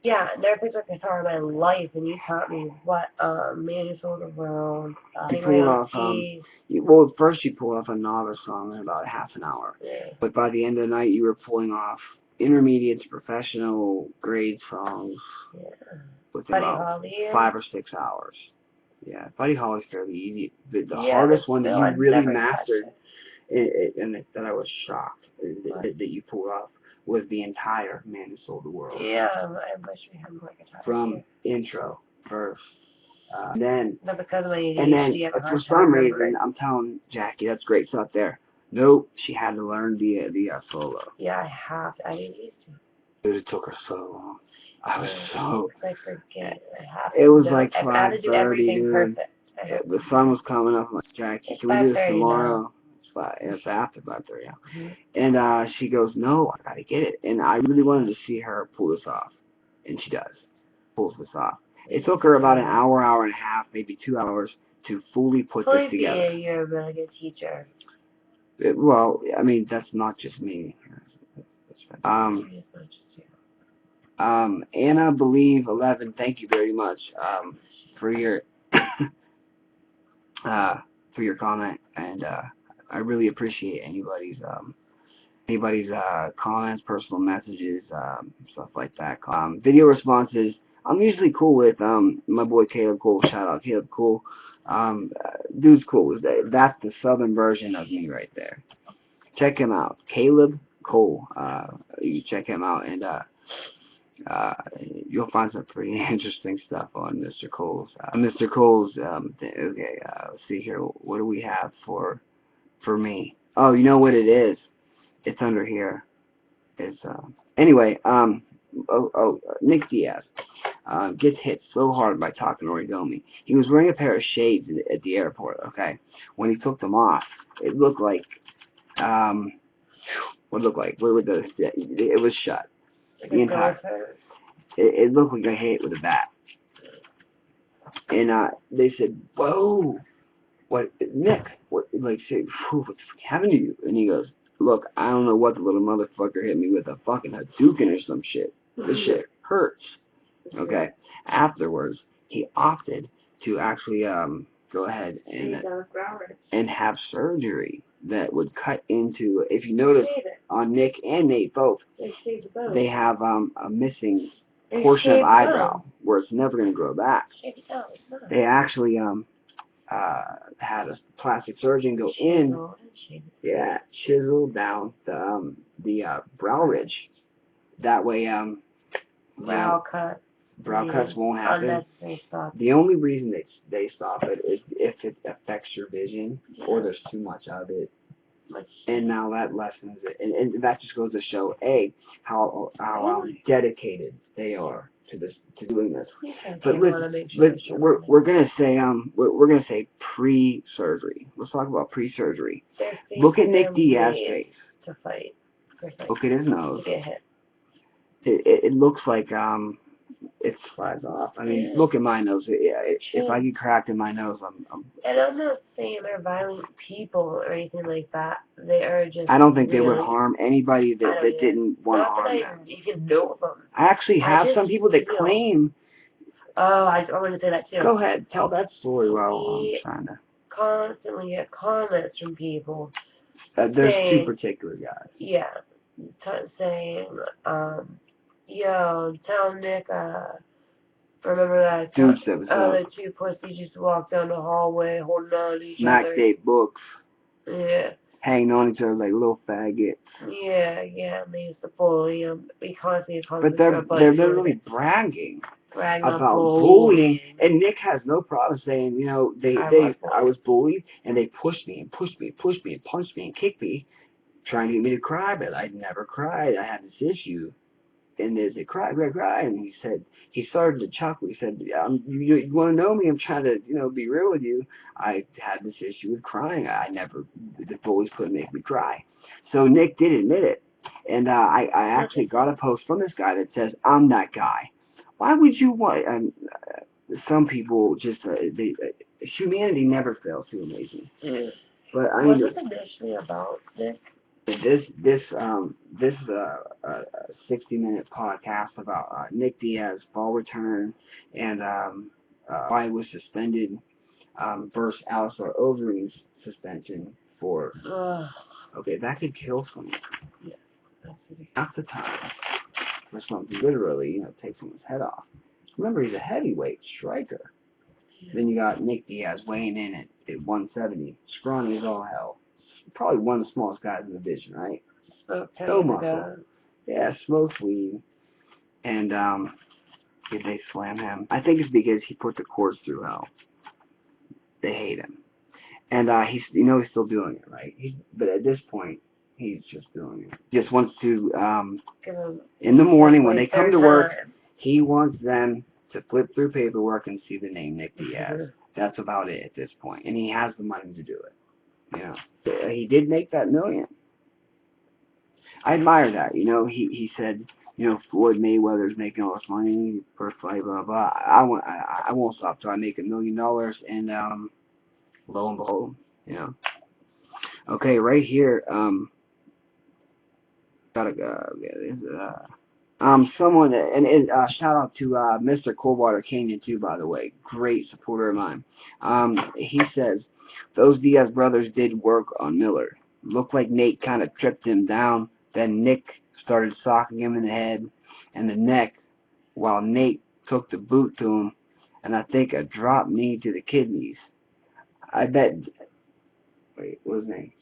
S2: Yeah, never picked up a guitar in my life, and you taught me what Man Who Sold the World.
S1: You pulled off well, first you pulled off a novice song in about half an hour, but by the end of the night you were pulling off intermediate to professional grade songs with about 5 or 6 hours. Yeah, Buddy Holly's fairly easy. The hardest one that you really mastered, and that I was shocked that you pulled off, was the entire Man Who Sold the World.
S2: Yeah, I wish we had more guitar.
S1: From intro, verse, then,
S2: but because of my ADHD,
S1: and then for some reason, I'm telling Jacqui, that's great stuff there. Nope, she had to learn the solo.
S2: Yeah, I have to. I didn't used to.
S1: Dude, it took her so long. I was so.
S2: I forget. I have
S1: to. It was like
S2: 5:30, dude.
S1: The sun was coming up. I'm like, Jacqui, can we do this tomorrow? It's after 5:30. Yeah. And she goes, no, I gotta get it. And I really wanted to see her pull this off, and she does. Pulls this off. It took her about an hour, hour and a half, maybe 2 hours to fully put this together.
S2: Yeah, you're a really good teacher.
S1: Well, I mean, that's not just me. Anna Believe 11, thank you very much for your comment, and I really appreciate anybody's comments, personal messages, stuff like that. Video responses, I'm usually cool with my boy Caleb Cole. Shout out Caleb Cole. Dude's cool. That's the southern version of me right there. Check him out, Caleb Cole. You check him out, and you'll find some pretty interesting stuff on Mr. Cole's. Mr. Cole's, okay, let's see here. What do we have for me? Oh, you know what it is? It's under here. It's, anyway, Nate Diaz gets hit so hard by talking origami. He was wearing a pair of shades at the airport, okay? When he took them off, it looked like, what looked like? It was shut. The entire, it looked like I hit it with a bat. And they said, "Whoa, what, Nick? What, like, say, what's happened to you?" And he goes, "Look, I don't know what the little motherfucker hit me with, a fucking Hadouken or some shit. This shit hurts." Okay. Afterwards, he opted to actually go ahead and have surgery that would cut into, if you notice, on Nick and Nate both, they have a missing portion of eyebrow where it's never going to grow back. They actually had a plastic surgeon go in, chisel down the brow ridge. That way, brow cuts won't happen. The only reason they stop it is if it affects your vision or there's too much of it. And now that lessens it, and that just goes to show how dedicated they are to doing this. But we're gonna say pre-surgery. Let's talk about pre-surgery. Look at Nick Diaz's face.
S2: To fight.
S1: Look at his nose. It looks like it flies off. I mean, look at my nose. If I get cracked in my nose, I'm.
S2: And I'm not saying they're violent people or anything like that. They are just.
S1: I don't think they would harm anybody that didn't want to harm them.
S2: You can know them.
S1: I actually have some people that claim.
S2: Oh, I want to say that too.
S1: Go ahead, tell that story while I'm trying to.
S2: Constantly get comments from people.
S1: There's two particular guys.
S2: Yeah, saying, yo, tell Nick, remember that
S1: dude
S2: the two pussies just walked down the hallway holding on to each other.
S1: Mac Date books.
S2: Yeah.
S1: Hanging on each other like little faggots.
S2: Yeah, and they used to bully him.
S1: But they're literally bragging about bullying. And Nick has no problem saying, you know, I was bullied and they pushed me and punched me and kicked me, trying to get me to cry, but I never cried. I had this issue. And they said, cry. And he said, he started to chuckle. He said, you want to know me? I'm trying to, be real with you. I had this issue with crying. The bullies couldn't make me cry. So Nick did admit it. And I actually got a post from this guy that says, I'm that guy. Why would you want, some people just, humanity never fails to amaze me. But I mean,
S2: what's it initially about, Nick?
S1: This is a 60-minute podcast about Nick Diaz's fall return and why he was suspended versus Alistair Overeem's suspension for. Okay, that could kill someone. Yeah, half the time for something literally, take someone's head off. Remember, he's a heavyweight striker. Yeah. Then you got Nick Diaz weighing in at 170, scrawny as all hell. Probably one of the smallest guys in the division, right? So muscle. Yeah, smokes weed. And did they slam him? I think it's because he put the cords through hell. They hate him. And he's still doing it, right? But at this point, he's just doing it. He just wants to, in the morning when they come to work, he wants them to flip through paperwork and see the name Nick Diaz. That's about it at this point. And he has the money to do it. He did make that $1 million. I admire that. He said, Floyd Mayweather's making all this money, first fight, blah blah. I won't stop till I make $1 million, and lo and behold, Okay, right here, gotta go. Someone, and shout out to Mr. Coldwater Canyon too, by the way, great supporter of mine. He says, those Diaz brothers did work on Miller. Looked like Nate kind of tripped him down. Then Nick started socking him in the head and the neck while Nate took the boot to him, and I think a drop knee to the kidneys. I bet, wait, what was his name?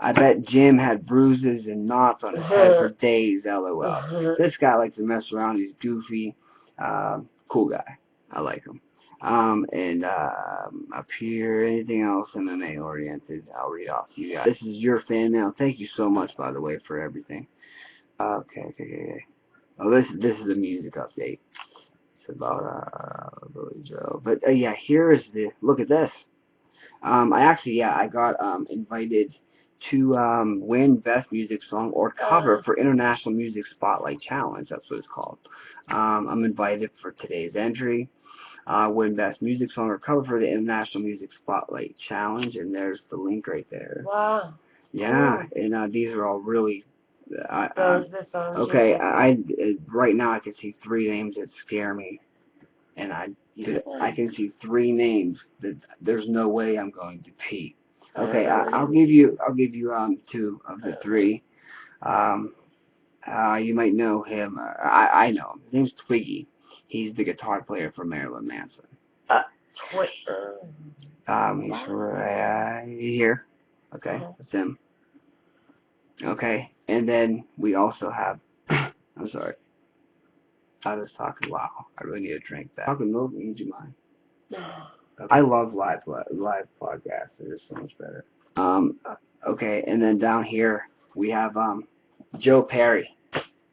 S1: I bet Jim had bruises and knots on his head for days, LOL. This guy likes to mess around. He's goofy. Cool guy. I like him. And up here, anything else MMA oriented, I'll read off to you guys. This is your fan mail. Thank you so much, by the way, for everything. Okay. Oh, this is a music update. It's about Billy Joe. But yeah, here is the look at this. I got invited to win Best Music Song or Cover for International Music Spotlight Challenge. That's what it's called. I'm invited for today's entry. Win Best Music Song or Cover for the International Music Spotlight Challenge, and there's the link right there.
S2: Wow.
S1: Yeah, and these are all really.
S2: Okay,
S1: right now I can see 3 names that scare me, and I can see 3 names that there's no way I'm going to beat. Okay, I'll give you 2 of the 3. You might know him. I know him. His name's Twiggy. He's the guitar player for Marilyn Manson. He's right here. Okay, that's him. Okay, and then we also have, I'm sorry, I was talking, wow, I really need a drink back. Talking milk, would you mind? Okay. I love live podcasts, they're so much better. Okay, and then down here, we have Joe Perry.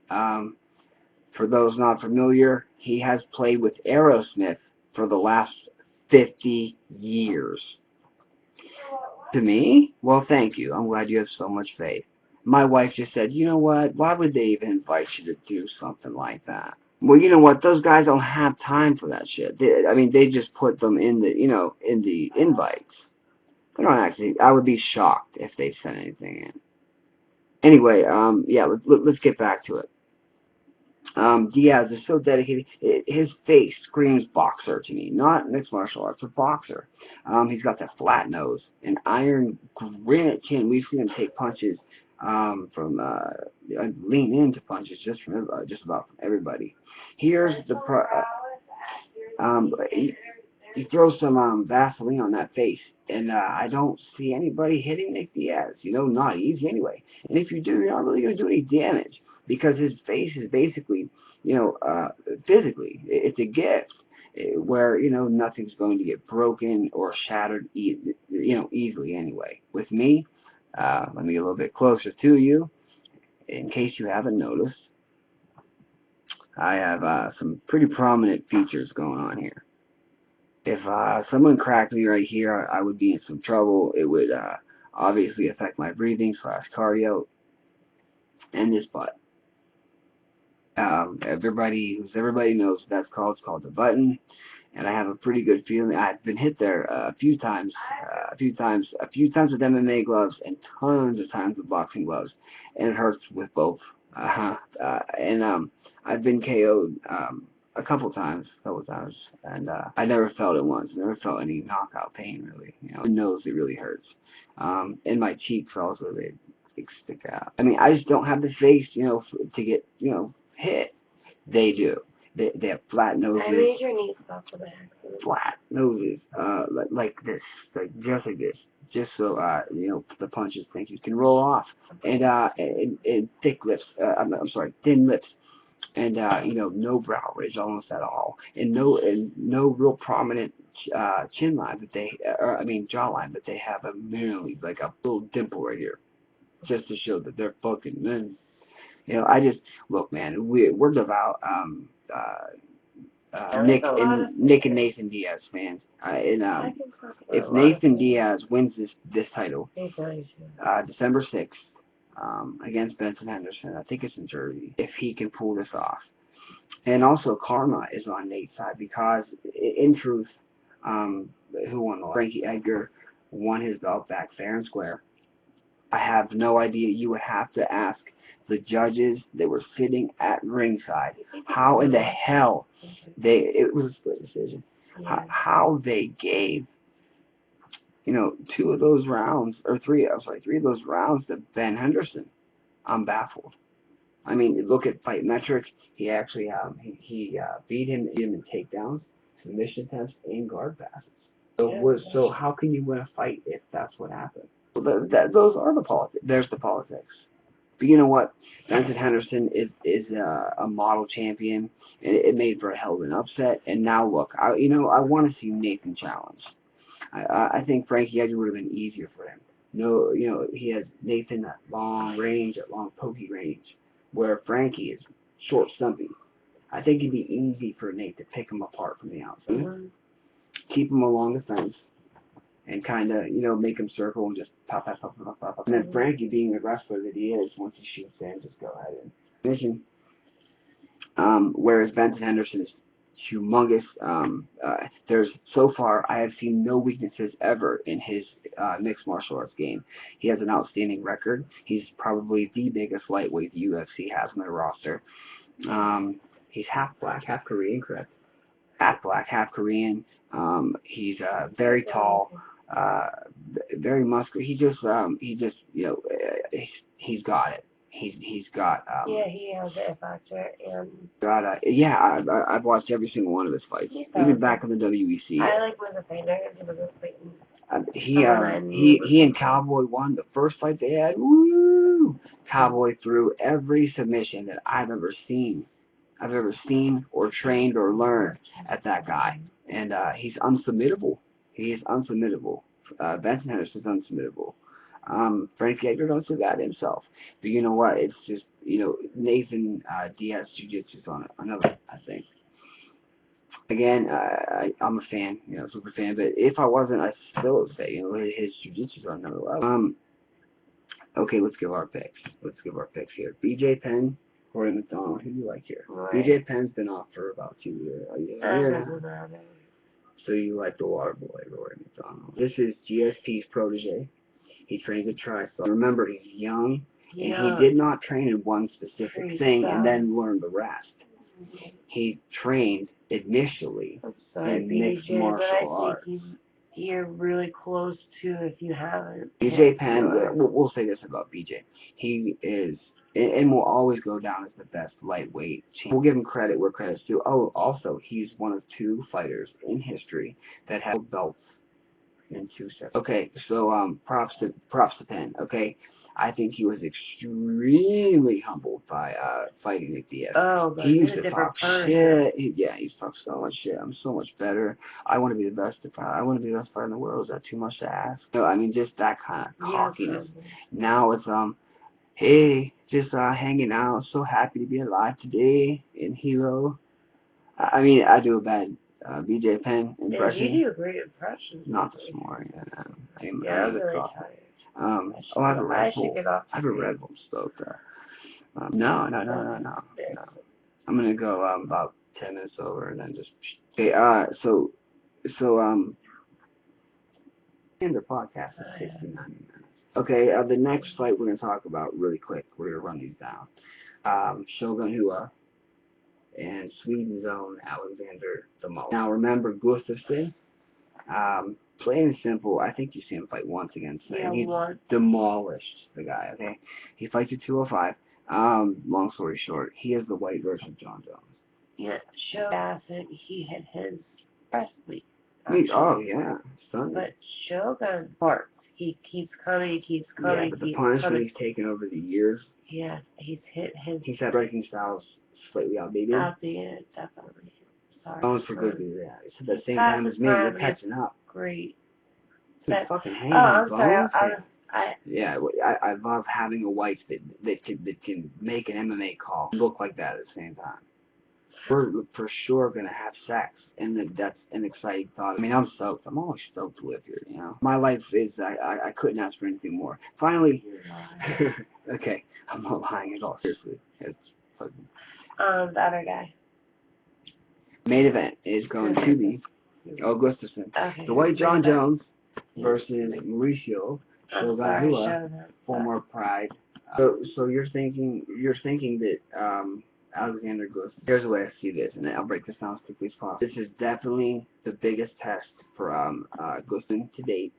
S1: For those not familiar, he has played with Aerosmith for the last 50 years. To me? Well, thank you. I'm glad you have so much faith. My wife just said, you know what? Why would they even invite you to do something like that? Well, you know what? Those guys don't have time for that shit. They just put them in the, in the invites. They don't actually. I would be shocked if they sent anything in. Anyway, yeah, let's get back to it. Diaz is so dedicated. His face screams boxer to me, not mixed martial arts, but boxer. He's got that flat nose, an iron granite chin. We've seen him take punches lean into punches just about from everybody. Here's the he throws some Vaseline on that face, and I don't see anybody hitting Nate Diaz. Not easy anyway. And if you do, you're not really going to do any damage because his face is basically, physically, it's a gift where nothing's going to get broken or shattered, easily anyway. With me, let me get a little bit closer to you. In case you haven't noticed, I have some pretty prominent features going on here. If someone cracked me right here, I would be in some trouble. It would obviously affect my breathing / cardio and this butt. Everybody knows what that's called. It's called the button, and I have a pretty good feeling. I've been hit there a few times with MMA gloves and tons of times with boxing gloves, and it hurts with both. I've been KO'd a couple times, and I never felt it once. Never felt any knockout pain really. The nose, it really hurts, and my cheeks also, they stick out. I just don't have the face, to get hit. They do. They have flat noses.
S2: I made your knees off the back.
S1: Flat noses, like this, just like this, just so the punches, thank you, can roll off, and thick lips. Thin lips, and no brow ridge almost at all, and no real prominent chin line, but jawline, but they have a merely like a little dimple right here, just to show that they're fucking men. Look, man, we're devout Nick and Nathan Diaz fans. If Nathan Diaz wins this title, December 6th, against Ben Henderson, I think it's in Jersey, if he can pull this off. And also karma is on Nate's side because, in truth, who won? Frankie Edgar won his belt back fair and square. I have no idea. You would have to ask the judges that were sitting at ringside how in the hell it was a split decision. Yeah. How they gave three of those rounds to Ben Henderson. I'm baffled. Look at Fight Metrics. He actually he beat him in takedowns, submission attempts, and guard passes. So how can you win a fight if that's what happened? Those are the politics. There's the politics. But you know what? Benson Henderson is a model champion. It made for a hell of an upset. And now look, I want to see Nathan challenge. I think Frankie Edgar would have been easier for him. No, he has Nathan at long range, at long pokey range, where Frankie is short, stumpy. I think it'd be easy for Nate to pick him apart from the outside, keep him along the fence, and kind of, make him circle and just pop. And then Frankie, being the wrestler that he is, once he shoots in, just go ahead and mission. Whereas Benson Henderson is humongous. So far, I have seen no weaknesses ever in his mixed martial arts game. He has an outstanding record. He's probably the biggest lightweight the UFC has on their roster. He's half black, half Korean, correct? Half black, half Korean. He's very tall, very muscular. He's got it. He's got
S2: he has the F factor and
S1: I've watched every single one of his fights, even back in the WEC.
S2: I like when the fighter
S1: he and Cowboy won the first fight they had. Woo! Cowboy threw every submission that I've ever seen or trained or learned at that guy, and he's unsubmittable. He is unsubmittable. Benson Henderson's unsubmittable. Frankie Edgar don't do that himself. But you know what? It's just, Nathan Diaz Jiu-Jitsu's on another, I think. Again, I'm a fan, super fan. But if I wasn't, I still would say, his Jiu-Jitsu's on another level. Okay, let's give our picks. Here. BJ Penn, Rory MacDonald. Who do you like here?
S2: Right.
S1: BJ Penn's been off for about 2 years. So you like the water boy, Rory MacDonald. This is GSP's protege. He trains at TriStar. Remember, he's young, and he did not train in one specific thing and then learn the rest. He trained initially in mixed martial arts.
S2: You're really close to, if you haven't.
S1: BJ Penn, we'll say this about BJ. He is, and will always go down as the best lightweight champion. We'll give him credit where credit's due. Oh, also, he's one of 2 fighters in history that have belts in 2 sets. Okay, so props to Penn. Okay, I think he was extremely humbled by fighting Nate Diaz.
S2: Oh, but
S1: he used to talk shit. He's talked so much shit. I'm so much better. I want to be the best. I want to be the best fighter in the world. Is that too much to ask? No, I mean, just that kind of cockiness. Now it's hey, just hanging out. So happy to be alive today in Hero. I mean, I do a bad BJ Penn impression.
S2: Yeah, you do a great impression.
S1: Not this morning.
S2: I'm really tired.
S1: I have a Red Bull. I have a Red Bull stoked. No. I'm gonna go about 10 minutes over and then just. Okay. So end the podcast is 69 minutes. Okay. The next fight we're gonna talk about really quick. We're gonna run these down. Shogun and Sweden's own Alexander Gustafsson. Now remember Gustafsson, plain and simple, I think you see him fight once against him. He demolished the guy, okay? He fights at 205. Long story short, he is the white version of John Jones.
S2: Yeah, Shogun, he hit his breast week.
S1: Oh, yeah. Stunning.
S2: But Shogun parts. He keeps coming,
S1: Yeah, but the punishment he's taken over the years.
S2: Yeah, he's hit his...
S1: He's had breaking styles slightly outdated.
S2: Outdated, definitely. Sorry.
S1: Bones for good to that. It's at the same time as me. We're catching up.
S2: Great.
S1: Fucking hanging on Bones.
S2: Yeah,
S1: I love having a wife that can make an MMA call look like that at the same time. We're for sure gonna have sex, and that's an exciting thought. I mean, I'm stoked. I'm always stoked to live here. My life is. I couldn't ask for anything more. Finally. Okay, I'm not lying at all. Seriously, it's fucking.
S2: The other guy.
S1: Main event is going to be Gustafsson. Okay. The White John Jones versus Mauricio Shogun, former Pride. So you're thinking that Alexander Gustafsson. Here's the way I see this, and I'll break this down as quickly as possible. This is definitely the biggest test for Gustafsson to date.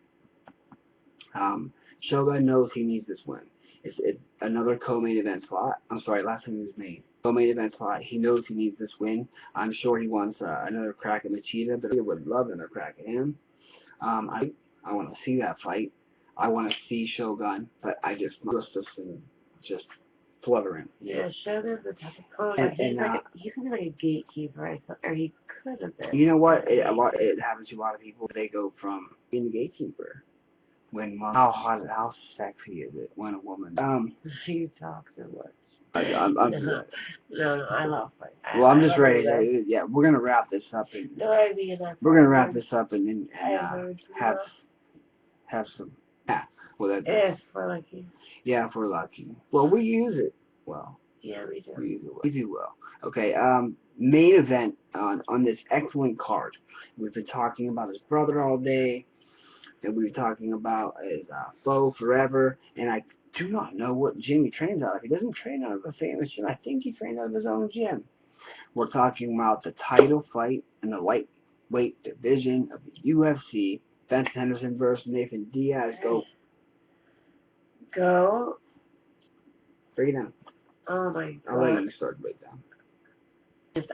S1: Shogun knows he needs this win. It's another co-main event slot. I'm sorry, last time he was made. Co-main event slot. He knows he needs this win. I'm sure he wants another crack at Machida, but I would love another crack at him. I want to see that fight. I want to see Shogun, but I just Gustafsson just fluttering.
S2: Yeah, Shogun's the type of coach. He's gonna be like a gatekeeper, I thought, or he could have been.
S1: You know what? It happens to a lot of people. They go from being the gatekeeper when how sexy is it when a woman
S2: You talk so much.
S1: I'm
S2: No, I love it.
S1: Well, I'm just ready to, yeah, we're gonna wrap this up and we're gonna wrap this up and have some,
S2: if we're lucky.
S1: Yeah, if we're lucky. Well, we use it well.
S2: Yeah, we do.
S1: We do well. Okay, main event on this excellent card. We've been talking about his brother all day, and we've been talking about his foe forever, and I do not know what gym he trains out of. He doesn't train out of a famous gym. I think he trains out of his own gym. We're talking about the title fight in the lightweight division of the UFC. Ben Henderson versus Nate Diaz.
S2: Go.
S1: Break it down.
S2: Oh my God.
S1: I'll let you start to break down.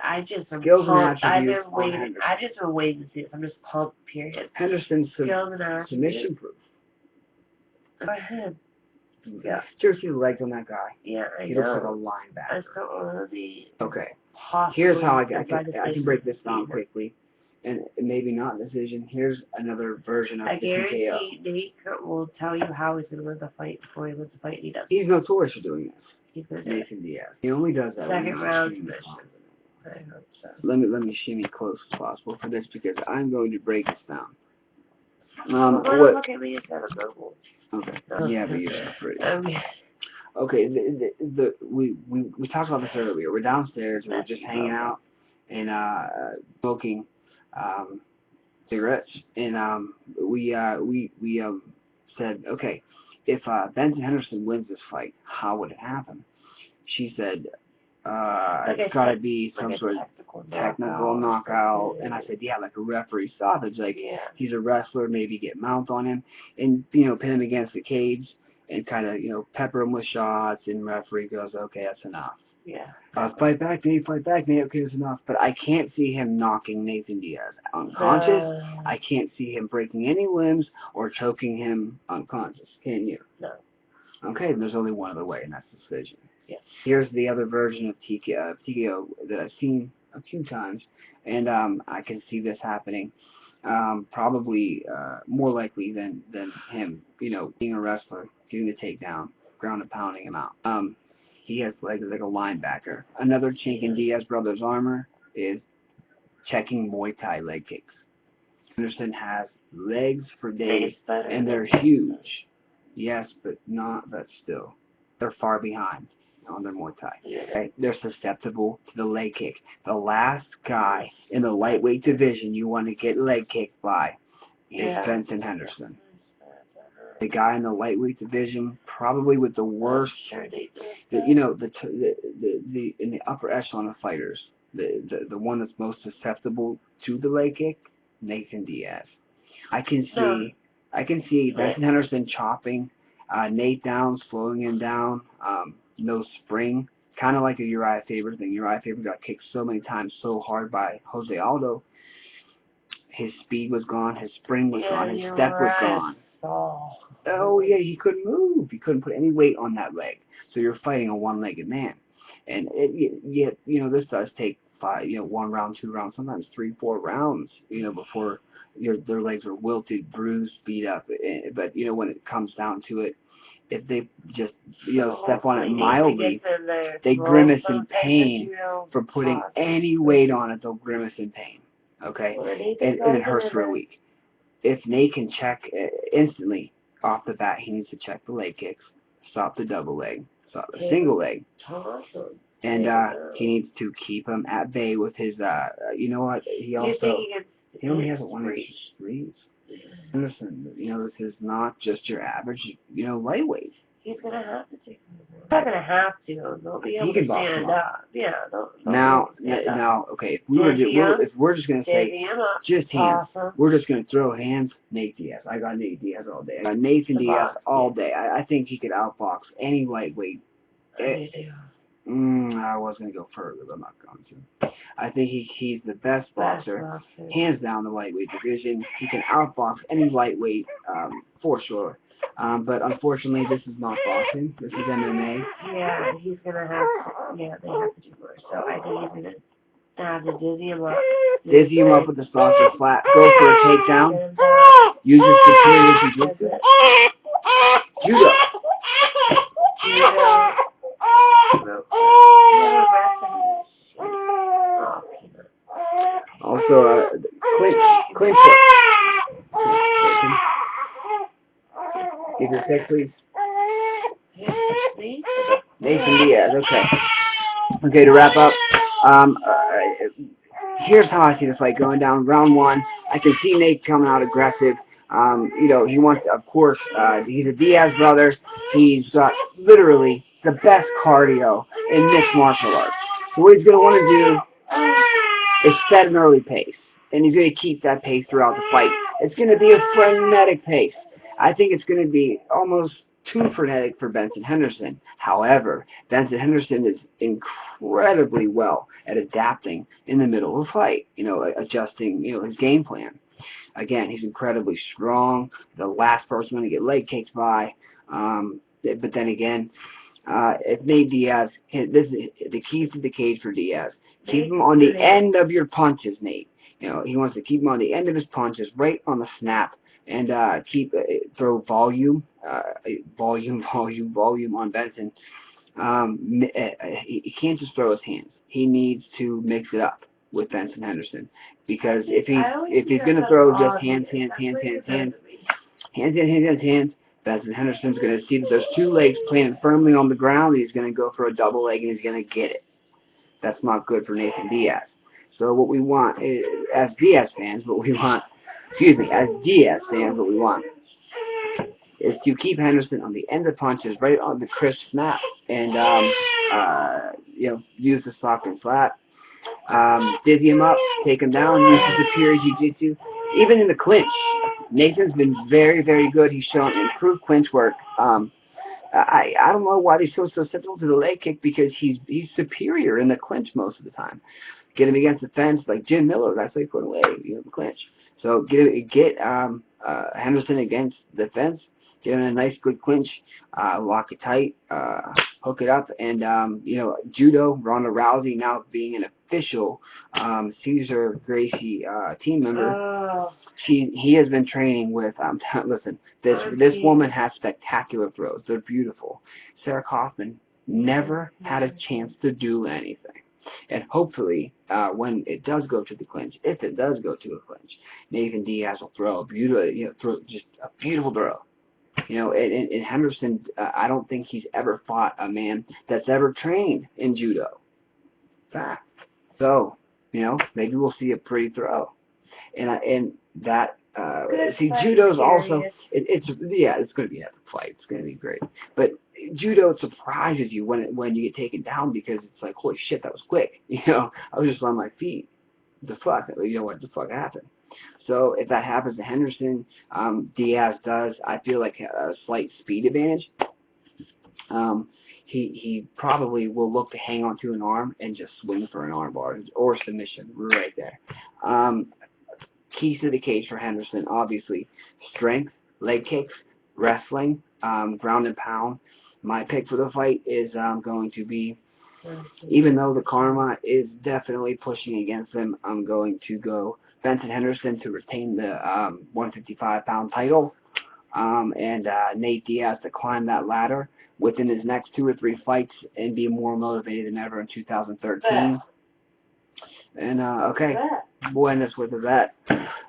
S2: I've just been waiting to see this. I'm just pumped, period.
S1: Henderson's submission proof.
S2: Go ahead. Yeah.
S1: Did you ever see the legs on that guy?
S2: Yeah, I know.
S1: He looks like a linebacker.
S2: I don't want to be.
S1: Okay. Here's how I can break this down quickly, and maybe not decision. Here's another version of the TKO.
S2: I guarantee Nate will tell you how he's going to win the fight before he wins the fight. He does.
S1: He's notorious for doing this.
S2: He's going to do
S1: Nate Diaz. He only does that.
S2: Second round submission. I hope so.
S1: Let me shimmy close as possible for this because I'm going to break this down.
S2: Look at me instead of mobile.
S1: Okay. Yeah, but you're pretty. Okay. We talked about this earlier. We're downstairs. We're just hanging out and smoking cigarettes, and we said, okay, if Ben Henderson wins this fight, how would it happen? She said, it's got to be some sort of technical knockout. And I said, yeah, like a referee stoppage. Like, he's a wrestler, maybe get mount on him and, pin him against the cage and kind of, pepper him with shots. And referee goes, okay, that's enough.
S2: Yeah.
S1: Fight back, Nate, okay, that's enough. But I can't see him knocking Nathan Diaz unconscious. I can't see him breaking any limbs or choking him unconscious. Can you?
S2: No.
S1: Okay, there's only one other way, and that's decision.
S2: Yes.
S1: Here's the other version of TKO that I've seen a few times, and I can see this happening. Probably more likely than him, being a wrestler, getting the takedown, ground and pounding him out. He has legs like a linebacker. Another chink in Diaz brothers' armor is checking Muay Thai leg kicks. Henderson has legs for days, and they're huge. Yes, but still, they're far behind on their Muay Thai. Okay? They're susceptible to the leg kick. The last guy in the lightweight division you want to get leg kicked by is Benson Henderson. The guy in the lightweight division, probably with the worst, in the upper echelon of fighters, the one that's most susceptible to the leg kick, Nathan Diaz. I can see Benson Henderson chopping Nate down, slowing him down, no spring, kind of like a Uriah Faber thing. Uriah Faber got kicked so many times so hard by Jose Aldo. His speed was gone, his spring was gone, his step was gone. Oh, yeah, he couldn't move. He couldn't put any weight on that leg. So you're fighting a one-legged man. And this does take 1 round, 2 rounds, sometimes 3, 4 rounds, before their legs are wilted, bruised, beat up. But, when it comes down to it, if they just, step on it mildly, they grimace in pain for putting any weight on it. They'll grimace in pain. Okay? And it hurts for a week. If Nate can check instantly off the bat, he needs to check the leg kicks, stop the double leg, stop the single leg. And he needs to keep him at bay with his, he only has one of his streets. Listen, this is not just your average, lightweight.
S2: He's going to have to take him. He's not going to have to. They'll be able to stand up. Yeah.
S1: Now, okay, if we're just going to say, just hands, we're just going to throw hands, Nate Diaz. I got Nate Diaz all day. I got Nathan Diaz all day. I think he could outbox any lightweight. I was going to go further, but I'm not going to. I think he's the best boxer, hands down the lightweight division. He can outbox any lightweight, for sure. But unfortunately, this is not boxing. This is MMA.
S2: Yeah, he's gonna have to, yeah, they have to do more. So I think he's gonna have to dizzy him up.
S1: Dizzy him up with the saucer flat. Go for a takedown. Use his superior jiu-jitsu. Judo. Also, clinch work. Give your pick, please. Nathan Diaz. Okay. Okay, to wrap up, here's how I see the fight going down. Round one, I can see Nate coming out aggressive. You know, he wants to, of course, he's a Diaz brother. He's got literally the best cardio in mixed martial arts. So what he's going to want to do is set an early pace, and he's going to keep that pace throughout the fight. It's going to be a frenetic pace. I think it's going to be almost too frenetic for Benson Henderson. However, Benson Henderson is incredibly well at adapting in the middle of a fight, you know, adjusting, you know, his game plan. Again, he's incredibly strong. The last person going to get leg kicked by. But then again, if Nate Diaz, this is the keys to the cage for Diaz. Keep him on the end of your punches, Nate. You know, he wants to keep him on the end of his punches, right on the snap, and throw volume on Benson. He can't just throw his hands. He needs to mix it up with Benson Henderson, because if he's going to throw just hands, Benson Henderson's going to see that there's two legs planted firmly on the ground, and he's going to go for a double leg, and he's going to get it. That's not good for Nathan Diaz. So what we want is, as Diaz fans, what we want is to keep Henderson on the end of punches, right on the crisp snap, and you know, use the soft and flat, dizzy him up, take him down, use the superior jiu-jitsu. Even in the clinch, Nathan's been very, very good. He's shown improved clinch work. I don't know why he's so susceptible to the leg kick, because he's superior in the clinch most of the time. Get him against the fence, like Jim Miller, that's like put away, you know, the clinch. So get Henderson against the fence, get him in a nice good clinch, lock it tight, hook it up, and you know, judo, Ronda Rousey now being an official Cesar Gracie team member. He has been training with listen, this woman has spectacular throws. They're beautiful. Sarah Kaufman never had a chance to do anything. And hopefully, when it does go to the clinch, if it does go to a clinch, Nathan Diaz will throw a beautiful, you know, just a beautiful throw. You know, and Henderson, I don't think he's ever fought a man that's ever trained in judo. Fact. So, you know, maybe we'll see a pretty throw. And that, see, judo's also, it's going to be an epic fight. It's going to be great. But judo surprises you when you get taken down, because it's like, holy shit, that was quick. You know, I was just on my feet. The fuck? You know, what the fuck happened? So if that happens to Henderson, Diaz does, I feel like, a slight speed advantage. He probably will look to hang on to an arm and just swing for an arm bar or submission right there. Keys to the cage for Henderson, obviously, strength, leg kicks, wrestling, ground and pound. My pick for the fight is going to be, even though the karma is definitely pushing against him, I'm going to go Benson Henderson to retain the 155-pound title, and Nate Diaz to climb that ladder within his next 2 or 3 fights and be more motivated than ever in 2013. And, okay, we'll end this with a bet.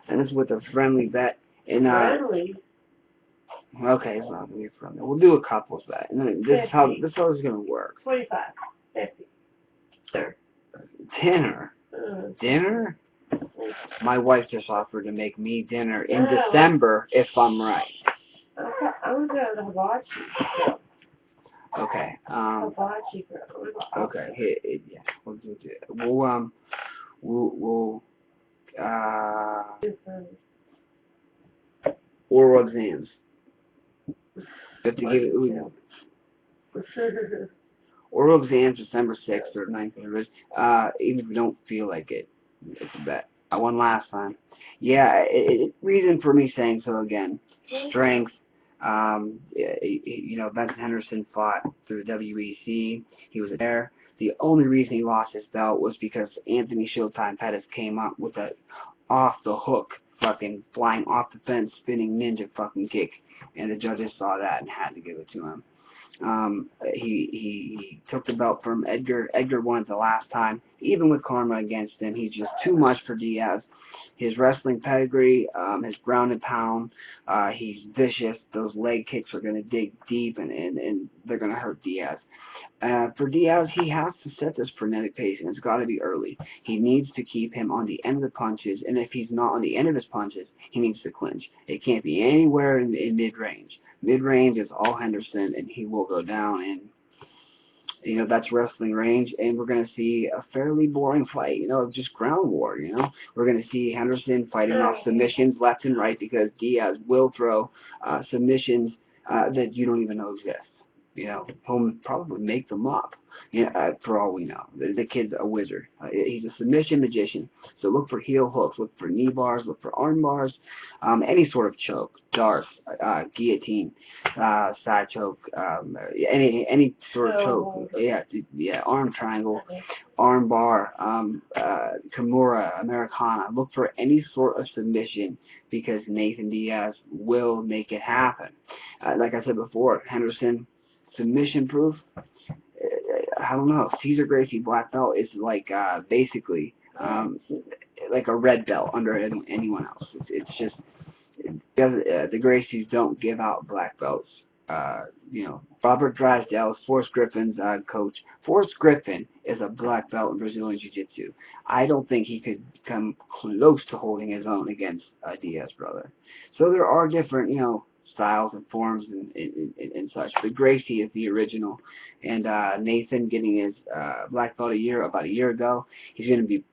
S1: And this is with a friendly bet. And,
S2: Friendly?
S1: Okay, it's not going to be friendly. We'll do a couples bet. And then this is how it's going to work.
S2: 25. 50. Sure.
S1: Dinner? Dinner? My wife just offered to make me dinner in December if I'm right.
S2: Okay, I'm going to go to hibachi.
S1: Okay.
S2: Hibachi.
S1: Okay. Yeah. We'll do it. We'll oral exams. Have to give it. Oral exams December 6th or 9th. Even if we don't feel like it, it's a bet. I won last time. Yeah. Reason for me saying so again: strength, You know, Ben Henderson fought through the WEC. He was there. The only reason he lost his belt was because Anthony Showtime Pettis came up with a off the hook, fucking flying off the fence, spinning ninja fucking kick, and the judges saw that and had to give it to him. He took the belt from Edgar. Edgar won it the last time. Even with karma against him, he's just too much for Diaz. His wrestling pedigree, his ground and pound, he's vicious. Those leg kicks are going to dig deep, and they're going to hurt Diaz. For Diaz, he has to set this frenetic pace, and it's got to be early. He needs to keep him on the end of the punches, and if he's not on the end of his punches, he needs to clinch. It can't be anywhere in mid-range. Mid-range is all Henderson, and he will go down, and you know, that's wrestling range, and we're going to see a fairly boring fight, you know, just ground war, you know. We're going to see Henderson fighting off submissions left and right because Diaz will throw submissions that you don't even know exist. You know, he'll probably make them up, you know, for all we know. The kid's a wizard. He's a submission magician. So look for heel hooks, look for knee bars, look for arm bars, any sort of choke, darts, guillotine, side choke, any sort of choke. Yeah, arm triangle, arm bar, Kimura, Americana. Look for any sort of submission because Nathan Diaz will make it happen. Like I said before, Henderson, submission proof. I don't know. Caesar Gracie black belt is like basically like a red belt under anyone else. It's just the Gracies don't give out black belts. You know, Robert Drysdale, Forrest Griffin's coach. Forrest Griffin is a black belt in Brazilian Jiu-Jitsu. I don't think he could come close to holding his own against Diaz brother. So there are different, you know, styles and forms and such. But Gracie is the original, and Nathan getting his black belt about a year ago. He's going to be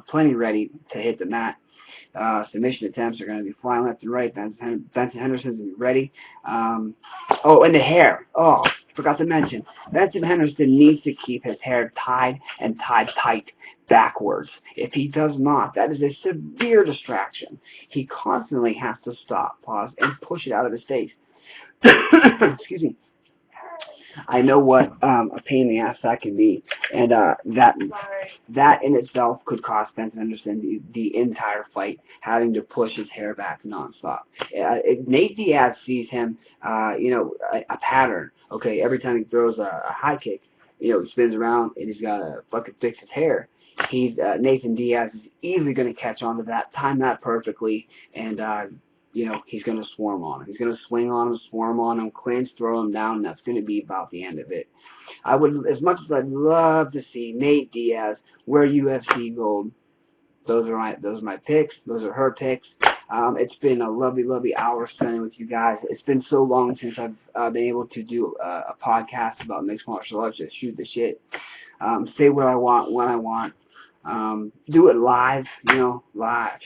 S1: plenty ready to hit the mat. Submission attempts are going to be flying left and right. Benson Henderson's going to be ready. Oh, and the hair. Oh, forgot to mention. Benson Henderson needs to keep his hair tied and tied tight backwards. If he does not, that is a severe distraction. He constantly has to stop, pause, and push it out of his face. Excuse me. I know what a pain in the ass that can be, and that in itself could cost Benson Henderson the entire fight, having to push his hair back nonstop. Nate Diaz sees him, you know, a pattern. Okay, every time he throws a high kick, you know, he spins around and he's got to fucking fix his hair. Nathan Diaz is easily going to catch on to that, time that perfectly, and you know, he's going to swarm on him. He's going to swing on him, swarm on him, clinch, throw him down, and that's going to be about the end of it. I would, as much as I'd love to see Nate Diaz wear UFC gold, those are my picks. Those are her picks. It's been a lovely hour spending with you guys. It's been so long since I've been able to do a podcast about mixed martial arts, just shoot the shit, say what I want, when I want. Do it live, you know, live,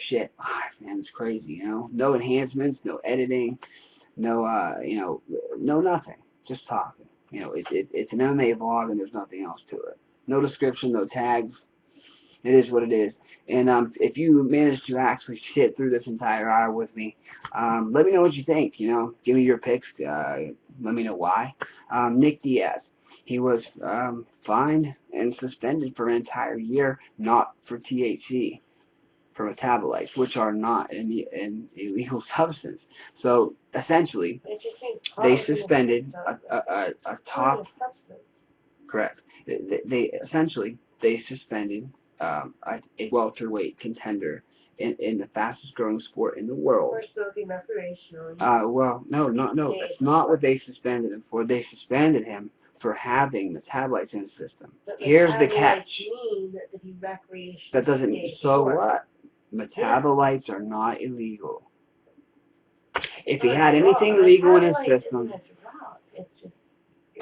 S1: man, it's crazy, you know, no enhancements, no editing, no, you know, no nothing, just talking, you know, it's an MMA vlog and there's nothing else to it, no description, no tags, it is what it is, and if you manage to actually sit through this entire hour with me, let me know what you think, you know, give me your picks, let me know why. Nate Diaz. He was fined and suspended for an entire year, not for THC, for metabolites, which are not an illegal substance. So essentially, they suspended a top. Correct. They suspended a welterweight contender in the fastest growing sport in the world.
S2: For smoking recreationally.
S1: Well, no, that's not what they suspended him for. They suspended him for having metabolites in his system. Here's the catch. That doesn't mean, so what? Metabolites are not illegal. If he had anything legal in his system,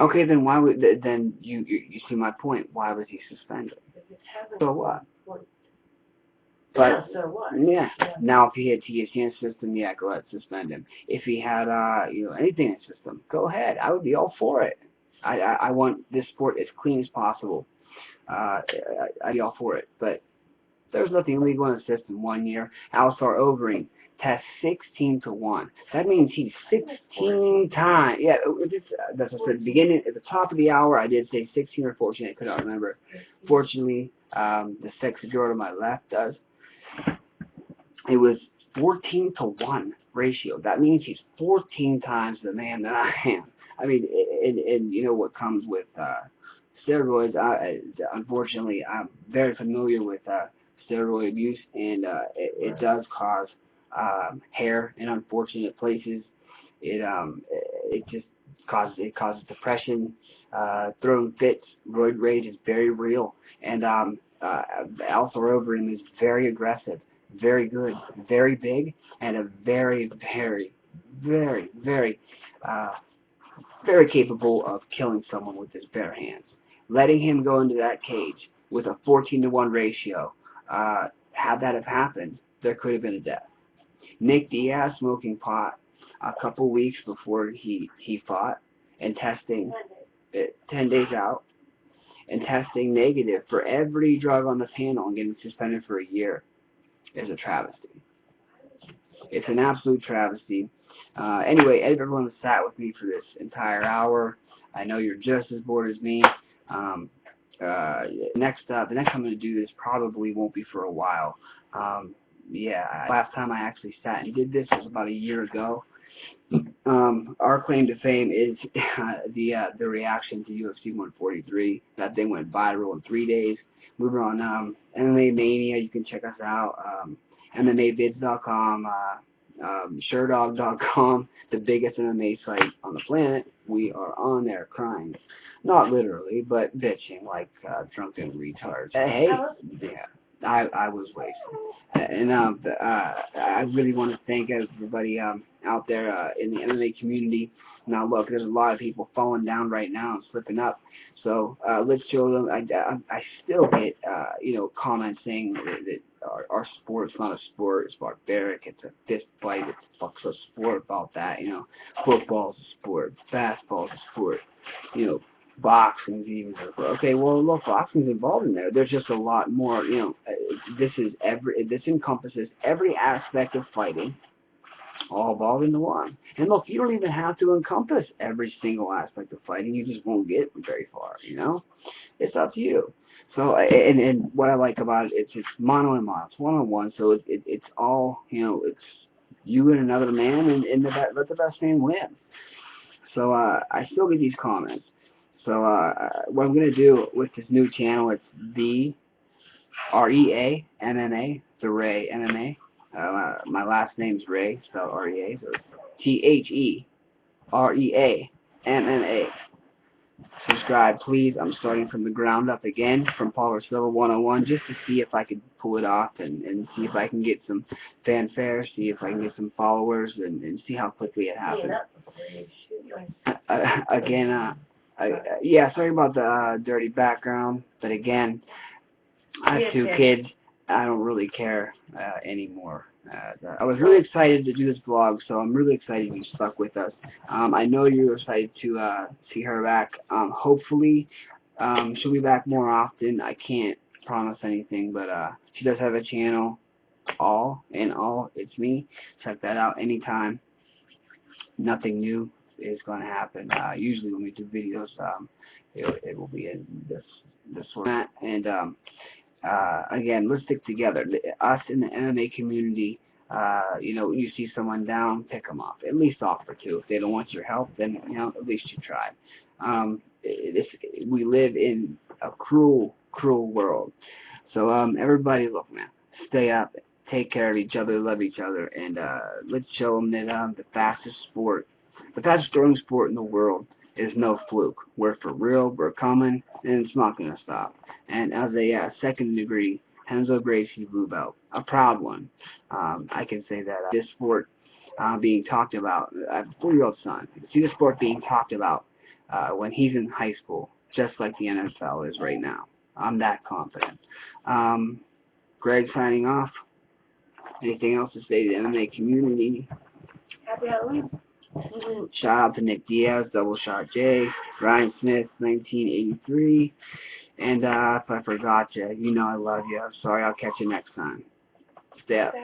S1: okay, then why would, then you see my point. Why was he suspended? So what? But yeah, now if he had THC in his system, yeah, go ahead, suspend him. If he had you know, anything in his system, go ahead. I would be all for it. I want this sport as clean as possible. I'd be all for it. But there's nothing illegal in the system. 1 year. Alistar Overeem, test 16 to 1. That means he's 16 times. Yeah, that's what I said at the beginning. At the top of the hour, I did say 16 or 14. I could not remember. Fortunately, the sexy girl to my left does. It was 14 to 1 ratio. That means he's 14 times the man that I am. I mean, and you know what comes with steroids. Unfortunately, I'm very familiar with steroid abuse, and it does cause hair in unfortunate places. It just causes depression, throwing fits. Roid rage is very real, and alpha ovarium is very aggressive, very good, very big, and a very, very, very, very, very capable of killing someone with his bare hands. Letting him go into that cage with a 14 to 1 ratio, had that have happened, there could have been a death. Nate Diaz smoking pot a couple weeks before he fought and testing 10 days out and testing negative for every drug on the panel and getting suspended for a year is a travesty. It's an absolute travesty. Anyway, everyone has sat with me for this entire hour. I know you're just as bored as me. The next time I'm going to do this probably won't be for a while. Yeah, last time I actually sat and did this was about a year ago. Our claim to fame is the reaction to UFC 143. That thing went viral in 3 days. We were on MMA Mania. You can check us out. MMAvids.com, Sherdog.com, the biggest MMA site on the planet. We are on there crying. Not literally, but bitching like drunken retards. Hey, yeah, I was wasted. And I really want to thank everybody out there in the MMA community. Now, look, there's a lot of people falling down right now and slipping up. So let's show them. I still get comments saying that our sport's not a sport. It's barbaric. It's a fist fight. It's a sport about that. Football's a sport. Basketball's a sport. Boxing's even. Okay, well, look, boxing's involved in there. There's just a lot more. This encompasses every aspect of fighting, all involved into one. And look, you don't even have to encompass every single aspect of fighting. You just won't get very far. It's up to you. So, and what I like about it, it's mono and mono. It's one-on-one. So it's all it's you and another man, and let the best man win. So I still get these comments. So what I'm going to do with this new channel, it's the REA MMA, the Ray MMA. My last name's Ray, spelled REA, so it's THEREA MMA. Subscribe, please. I'm starting from the ground up again, from Power Silver 101, just to see if I could pull it off and see if I can get some fanfare, see if I can get some followers, and see how quickly it happens. Yeah, sorry about the dirty background, but again, I have 2 kids. I don't really care anymore. I was really excited to do this vlog, so I'm really excited you stuck with us. I know you're excited to see her back. Hopefully, she'll be back more often. I can't promise anything, but she does have a channel, All It's Me. Check that out anytime. Nothing new is going to happen. Usually when we do videos, it will be in this format. And again, let's stick together. Us in the MMA community, you see someone down, pick them up. At least offer to. If they don't want your help, then at least you tried. We live in a cruel, cruel world. So everybody, look, man, stay up, take care of each other, love each other, and let's show them that the fastest growing sport in the world is no fluke. We're for real, we're coming, and it's not going to stop. And as a second degree Henzo Gracie blue belt, a proud one, I can say that this sport being talked about, I have a 4-year-old son, I see the sport being talked about when he's in high school, just like the NFL is right now. I'm that confident. Greg signing off. Anything else to say to the MMA community?
S2: Happy Halloween.
S1: Shout out to Nate Diaz, Double Shot J, Ryan Smith, 1983. And if I forgot you, I love you. I'm sorry. I'll catch you next time. Stay up.